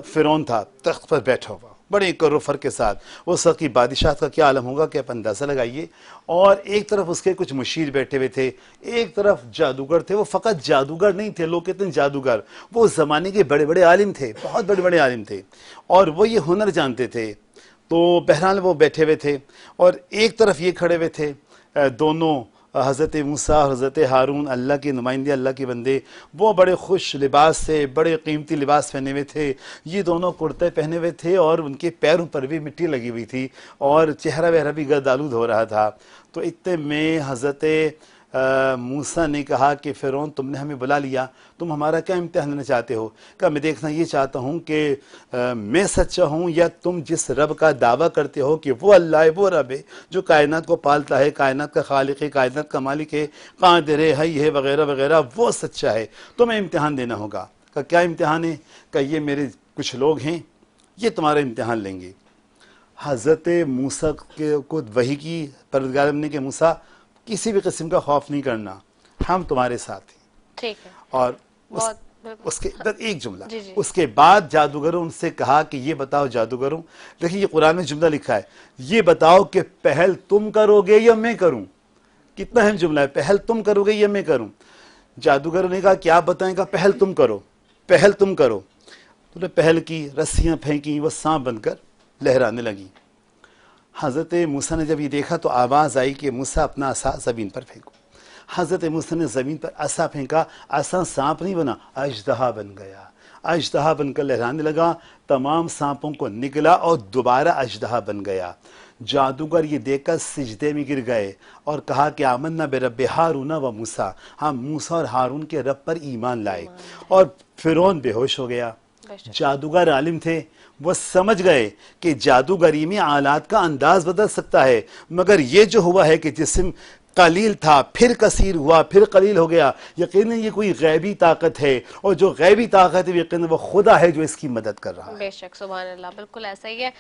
فرعون تھا تخت پر بیٹھا ہوا بڑے کر و فر کے ساتھ، اس وقت کی بادشاہت کا کیا عالم ہوگا کہ آپ اندازہ لگائیے. اور ایک طرف اس کے کچھ مشیر بیٹھے ہوئے تھے، ایک طرف جادوگر تھے. وہ فقط جادوگر نہیں تھے، لوگ کہتے ہیں جادوگر، وہ اس زمانے کے بڑے بڑے عالم تھے، بہت بڑے بڑے عالم تھے، اور وہ یہ ہنر جانتے تھے. تو بہرحال وہ بیٹھے ہوئے تھے اور ایک طرف یہ کھڑے ہوئے تھے دونوں حضرت موسیٰ اور حضرت ہارون، اللہ کے نمائندے، اللہ کے بندے. وہ بڑے خوش لباس سے، بڑے قیمتی لباس پہنے ہوئے تھے. یہ دونوں کرتے پہنے ہوئے تھے اور ان کے پیروں پر بھی مٹی لگی ہوئی تھی اور چہرہ وہرہ بھی گرد آلود ہو رہا تھا. تو اتنے میں حضرت موسیٰ نے کہا کہ فرعون تم نے ہمیں بلا لیا، تم ہمارا کیا امتحان لینا چاہتے ہو؟ کہا میں دیکھنا یہ چاہتا ہوں کہ میں سچا ہوں یا تم جس رب کا دعویٰ کرتے ہو کہ وہ اللہ ہے، وہ رب ہے جو کائنات کو پالتا ہے، کائنات کا خالق ہے، کائنات کا مالک ہے، قادر ہے، حی ہے، وغیرہ وغیرہ، وہ سچا ہے. تمہیں امتحان دینا ہوگا. کہا کیا امتحان ہے؟ کہا یہ میرے کچھ لوگ ہیں، یہ تمہارا امتحان لیں گے. حضرت موسیٰ کو وحی کی پروردگار نے کہ موسیٰ کسی بھی قسم کا خوف نہیں کرنا، ہم تمہارے ساتھ ہیں. ٹھیک ہے. اور اس کے ایک جملہ اس کے بعد جادوگروں ان سے کہا کہ یہ بتاؤ جادوگروں، دیکھیں یہ قرآن میں جملہ لکھا ہے، یہ بتاؤ کہ پہل تم کرو گے یا میں کروں؟ کتنا اہم جملہ ہے، پہل تم کرو گے یا میں کروں؟ جادوگروں نے کہا کہ آپ بتائیں. کہا پہل تم کرو، پہل تم کرو. تو نے پہل کی، رسیاں پھینکی، وہ سانپ بن کر لہرانے لگیں. حضرت موسیٰ نے جب یہ دیکھا تو آواز آئی کہ موسیٰ اپنا عصا زمین پر پھینکو. حضرت موسیٰ نے زمین پر عصا پھینکا، عصا سانپ نہیں بنا، اژدہا بن گیا. اژدہا بن کر لہرانے لگا، تمام سانپوں کو نگلا اور دوبارہ اژدہا بن گیا. جادوگر یہ دیکھ کر سجدے میں گر گئے اور کہا کہ آمنا برب ہارون و موسیٰ، ہم موسیٰ اور ہارون کے رب پر ایمان لائے. اور فرعون بے ہوش ہو گیا. جادوگر عالم تھے، وہ سمجھ گئے کہ جادوگری میں آلات کا انداز بدل سکتا ہے، مگر یہ جو ہوا ہے کہ جسم قلیل تھا پھر کثیر ہوا پھر قلیل ہو گیا، یقیناً یہ کوئی غیبی طاقت ہے، اور جو غیبی طاقت ہے یقیناً وہ خدا ہے جو اس کی مدد کر رہا ہے. بے شک، سبحان اللہ، بالکل ایسا ہی ہے.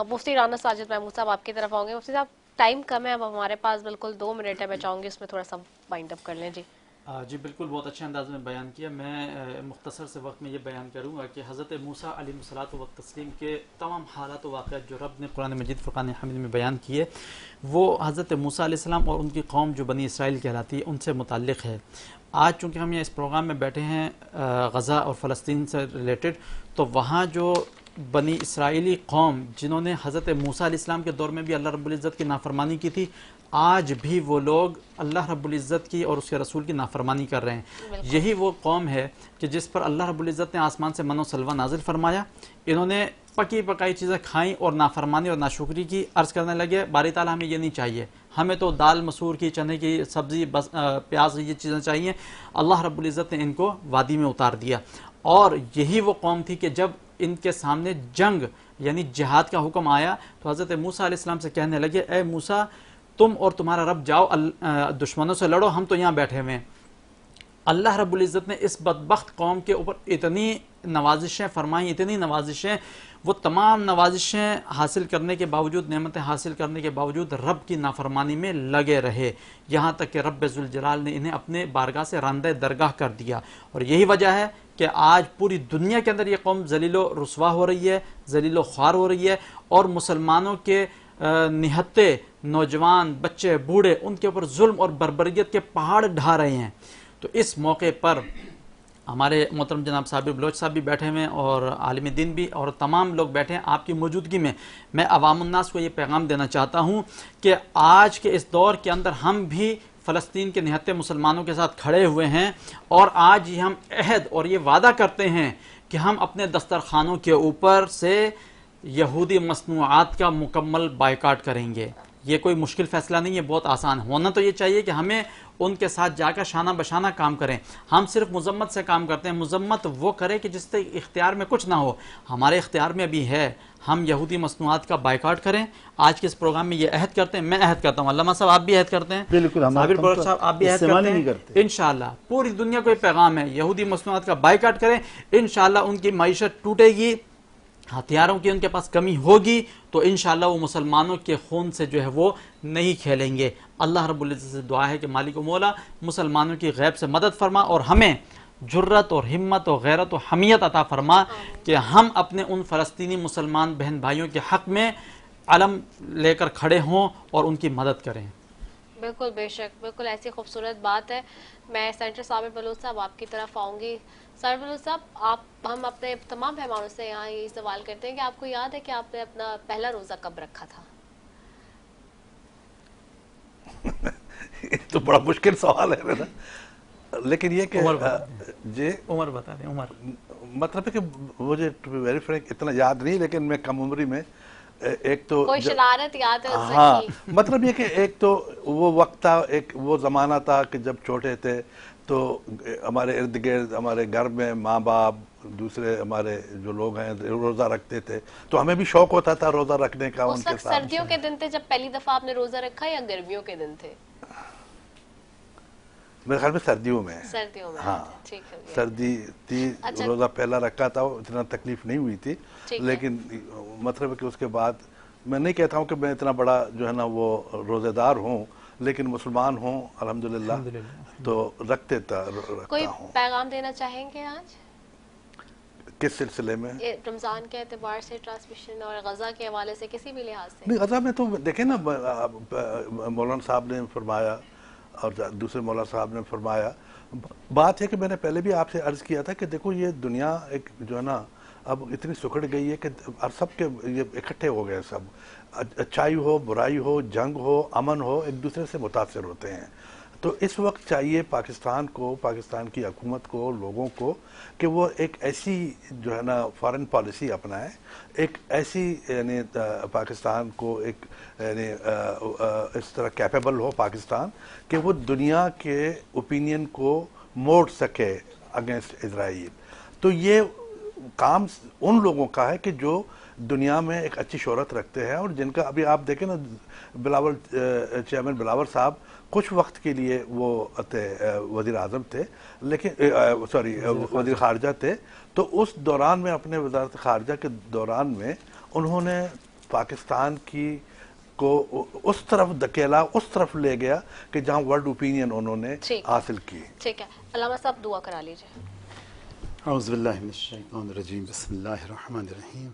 مفتی رانا ساجد محمود صاحب آپ کی طرف آؤں گے. مفتی صاحب ٹائم کم ہے، اب ہمارے پاس بالکل 2 منٹ ہے، میں چاہوں گی اس میں تھوڑا سا وائنڈ اپ کر لیں. جی جی بالکل، بہت اچھے انداز میں بیان کیا. میں مختصر سے وقت میں یہ بیان کروں گا کہ حضرت موسیٰ علیہ الصلوۃ والتسلیم کے تمام حالات و واقعات جو رب نے قرآن مجید فرقان حمید میں بیان کیے، وہ حضرت موسیٰ علیہ السلام اور ان کی قوم جو بنی اسرائیل کہلاتی ہے ان سے متعلق ہے. آج چونکہ ہم یہ اس پروگرام میں بیٹھے ہیں غزہ اور فلسطین سے ریلیٹڈ، تو وہاں جو بنی اسرائیلی قوم جنہوں نے حضرت موسیٰ علیہ السلام کے دور میں بھی اللہ رب العزت کی نافرمانی کی تھی، آج بھی وہ لوگ اللہ رب العزت کی اور اس کے رسول کی نافرمانی کر رہے ہیں. یہی وہ قوم ہے کہ جس پر اللہ رب العزت نے آسمان سے من و سلوہ نازل فرمایا، انہوں نے پکی پکائی چیزیں کھائیں اور نافرمانی اور ناشکری کی. عرض کرنے لگے باری تعالیٰ ہمیں یہ نہیں چاہیے، ہمیں تو دال مسور کی، چنے کی سبزی، پیاز، یہ چیزیں چاہیے. اللہ رب العزت نے ان کو وادی میں اتار دیا. اور یہی وہ قوم تھی کہ جب ان کے سامنے جنگ یعنی جہاد کا حکم آیا تو حضرت موسیٰ علیہ السلام سے کہنے لگے اے موسیٰ تم اور تمہارا رب جاؤ دشمنوں سے لڑو، ہم تو یہاں بیٹھے ہوئے ہیں. اللہ رب العزت نے اس بدبخت قوم کے اوپر اتنی نوازشیں فرمائیں، اتنی نوازشیں، وہ تمام نوازشیں حاصل کرنے کے باوجود، نعمتیں حاصل کرنے کے باوجود رب کی نافرمانی میں لگے رہے، یہاں تک کہ رب ذوالجلال نے انہیں اپنے بارگاہ سے راندہ درگاہ کر دیا. اور یہی وجہ ہے کہ آج پوری دنیا کے اندر یہ قوم ذلیل و رسوا ہو رہی ہے، ذلیل و خوار ہو رہی ہے، اور مسلمانوں کے نہتے نوجوان، بچے، بوڑھے ان کے اوپر ظلم اور بربریت کے پہاڑ ڈھا رہے ہیں. تو اس موقع پر ہمارے محترم جناب صابر بلوچ صاحب بھی بیٹھے ہوئے ہیں اور عالم دین بھی، اور تمام لوگ بیٹھے ہیں آپ کی موجودگی میں. میں عوام الناس کو یہ پیغام دینا چاہتا ہوں کہ آج کے اس دور کے اندر ہم بھی فلسطین کے نہتے مسلمانوں کے ساتھ کھڑے ہوئے ہیں، اور آج ہم عہد اور یہ وعدہ کرتے ہیں کہ ہم اپنے دسترخوانوں کے اوپر سے یہودی مصنوعات کا مکمل بائیکاٹ کریں گے. یہ کوئی مشکل فیصلہ نہیں ہے، بہت آسان. ہونا تو یہ چاہیے کہ ہمیں ان کے ساتھ جا کر شانہ بشانہ کام کریں. ہم صرف مذمت سے کام کرتے ہیں. مذمت وہ کرے کہ جس کے اختیار میں کچھ نہ ہو. ہمارے اختیار میں بھی ہے، ہم یہودی مصنوعات کا بائیکاٹ کریں. آج کے اس پروگرام میں یہ عہد کرتے ہیں، میں عہد کرتا ہوں، علامہ صاحب آپ بھی عہد کرتے ہیں، بالکل، صابر بلوچ صاحب آپ بھی عہد کرتے ہیں. انشاءاللہ پوری دنیا کو یہ پیغام ہے، یہودی مصنوعات کا بائیکاٹ کریں. انشاءاللہ ان کی معیشت ٹوٹے گی، ہتھیاروں کی ان کے پاس کمی ہوگی، تو انشاءاللہ وہ مسلمانوں کے خون سے جو ہے وہ نہیں کھیلیں گے. اللہ رب العزت سے دعا ہے کہ مالک و مولا مسلمانوں کی غیب سے مدد فرما، اور ہمیں جرت اور ہمت اور غیرت و حمیت عطا فرما کہ ہم اپنے ان فلسطینی مسلمان بہن بھائیوں کے حق میں علم لے کر کھڑے ہوں اور ان کی مدد کریں. بالکل، بے شک، بالکل ایسی خوبصورت بات ہے. میں سینٹر صابر بلوچ صاحب آپ کی طرف آؤں گی. صابر بلوچ صاحب، ہم اپنے تمام مہمانوں سے یہاں یہ سوال کرتے ہیں کہ آپ کو یاد ہے کہ آپ نے اپنا پہلا روزہ کب رکھا تھا؟ تو بڑا مشکل سوال ہے نا، لیکن یہ کہ جی عمر بتا دیں. عمر مطلب ہے کہ مجھے ٹو بی ویری فرینک اتنا یاد نہیں، لیکن میں کم عمری میں ایک تو کوئی شرارت یاد ہے اس ہاں، کی؟ مطلب یہ کہ ایک تو وہ وقت تھا، ایک وہ زمانہ تھا کہ جب چھوٹے تھے تو ہمارے ارد گرد ہمارے گھر میں ماں باپ دوسرے ہمارے جو لوگ ہیں روزہ رکھتے تھے، تو ہمیں بھی شوق ہوتا تھا روزہ رکھنے کا. اس وقت سردیوں کے دن تھے جب پہلی دفعہ آپ نے روزہ رکھا، یا گرمیوں کے دن تھے؟ میرے خیال میں سردیوں میں. سردیوں میں. ہاں، ٹھیک ہے. سردی تھی، روزہ پہلا رکھا تھا، اتنا تکلیف نہیں ہوئی تھی. لیکن مطلب ہے کہ اس کے بعد میں نہیں کہتا ہوں کہ میں اتنا بڑا جو ہے نا وہ روزے دار ہوں، لیکن مسلمان ہوں الحمدللہ تو رکھتے تھا. کوئی پیغام دینا چاہیں گے آج کس سلسلے میں؟ رمضان کے اعتبار سے، ٹرانسمیشن اور غزہ کے حوالے سے، کسی بھی لحاظ سے؟ نہیں، غزہ میں تو دیکھیں نا، مولانا صاحب نے فرمایا اور دوسرے مولانا صاحب نے فرمایا. بات ہے کہ میں نے پہلے بھی آپ سے عرض کیا تھا کہ دیکھو یہ دنیا ایک جو ہے نا اب اتنی سکڑ گئی ہے کہ سب کے یہ اکٹھے ہو گئے، سب اچھائی ہو، برائی ہو، جنگ ہو، امن ہو، ایک دوسرے سے متاثر ہوتے ہیں. تو اس وقت چاہیے پاکستان کو، پاکستان کی حکومت کو، لوگوں کو کہ وہ ایک ایسی جو ہے نا فارن پالیسی اپنائے، ایک ایسی یعنی پاکستان کو ایک یعنی اس طرح کیپیبل ہو پاکستان کہ وہ دنیا کے اوپینین کو موڑ سکے اگینسٹ اسرائیل. تو یہ کام ان لوگوں کا ہے کہ جو دنیا میں ایک اچھی شہرت رکھتے ہیں، اور جن کا ابھی آپ دیکھیں نا بلاول چیئرمین بلاول صاحب کچھ وقت کے لیے وہ وزیر اعظم تھے، لیکن وزیر خارجہ تھے. تو اس دوران میں اپنے وزارت خارجہ کے دوران میں انہوں نے پاکستان کی کو اس طرف دھکیلا, اس طرف لے گیا کہ جہاں ورلڈ اوپینین انہوں نے حاصل کی. ٹھیک ہے, علامہ صاحب دعا کرا لیجیے. اعوذ باللہ من الشیطان الرجیم, بسم اللہ الرحمن الرحیم,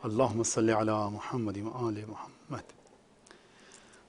اللہم صلی علی محمد وآل محمد.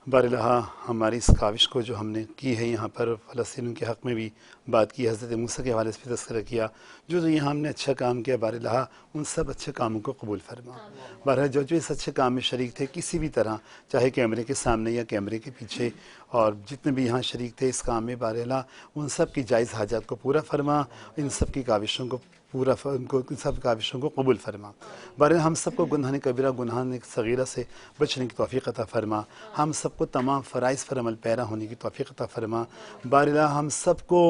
باراللہ ہماری اس کاوش کو جو ہم نے کی ہے یہاں پر فلسطینیوں کے حق میں بھی بات کی, حضرت موسیٰ کے حوالے سے بھی تذکرہ کیا, جو یہاں ہم نے اچھا کام کیا باراللہ ان سب اچھے کاموں کو قبول فرما. بہرحال جو اس اچھے کام میں شریک تھے کسی بھی طرح, چاہے کیمرے کے سامنے یا کیمرے کے پیچھے, اور جتنے بھی یہاں شریک تھے اس کام میں باراللہ ان سب کی جائز حاجات کو پورا فرما, ان سب کی کاوشوں کو ان سب کاوشوں کو قبول فرما. بہرحال ہم سب کو گناہ کبیرہ گناہ صغیرہ سے بچنے کی توفیق عطا فرما, ہم سب کو تمام فرائض پر عمل پیرا ہونے کی توفیق عطا فرما. بہرحال ہم سب کو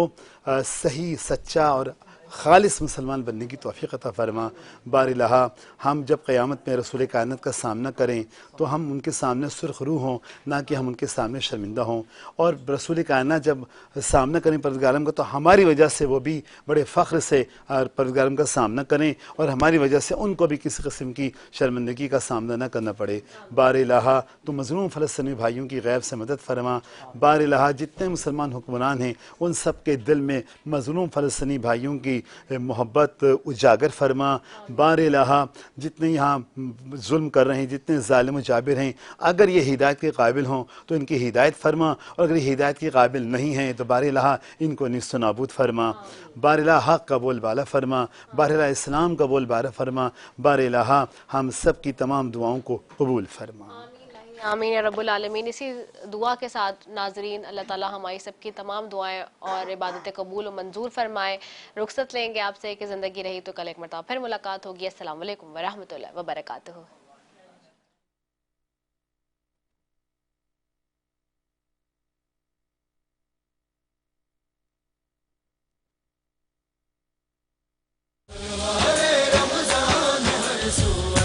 صحیح سچا اور خالص مسلمان بننے کی توفیق عطا فرما. باراللہ ہم جب قیامت میں رسول کائنات کا سامنا کریں تو ہم ان کے سامنے سرخ روح ہوں, نہ کہ ہم ان کے سامنے شرمندہ ہوں. اور رسول کائنات جب سامنا کریں پروردگار عالم کا تو ہماری وجہ سے وہ بھی بڑے فخر سے پروردگار عالم کا سامنا کریں, اور ہماری وجہ سے ان کو بھی کسی قسم کی شرمندگی کا سامنا نہ کرنا پڑے. باراللہ تو مظلوم فلسطینی بھائیوں کی غیب سے مدد فرما. باراللہ جتنے مسلمان حکمران ہیں ان سب کے دل میں مظلوم فلسطینی بھائیوں کی محبت اجاگر فرما. باراللہ جتنے یہاں ظلم کر رہے ہیں, جتنے ظالم و جابر ہیں, اگر یہ ہدایت کے قابل ہوں تو ان کی ہدایت فرما, اور اگر یہ ہدایت کے قابل نہیں ہیں تو باراللہ ان کو نیست و نابود فرما. باراللہ حق کا بول بالا فرما, باراللہ اسلام کا بول بالا فرما. باراللہ ہم سب کی تمام دعاؤں کو قبول فرما. آمین یا رب العالمین. اسی دعا کے ساتھ ناظرین اللہ تعالی ہماری سب کی تمام دعائیں اور عبادتیں قبول و منظور فرمائے. رخصت لیں گے آپ سے کہ زندگی رہی تو کل ایک مرتبہ پھر ملاقات ہوگی. السلام علیکم ورحمۃ اللہ وبرکاتہ. رمضان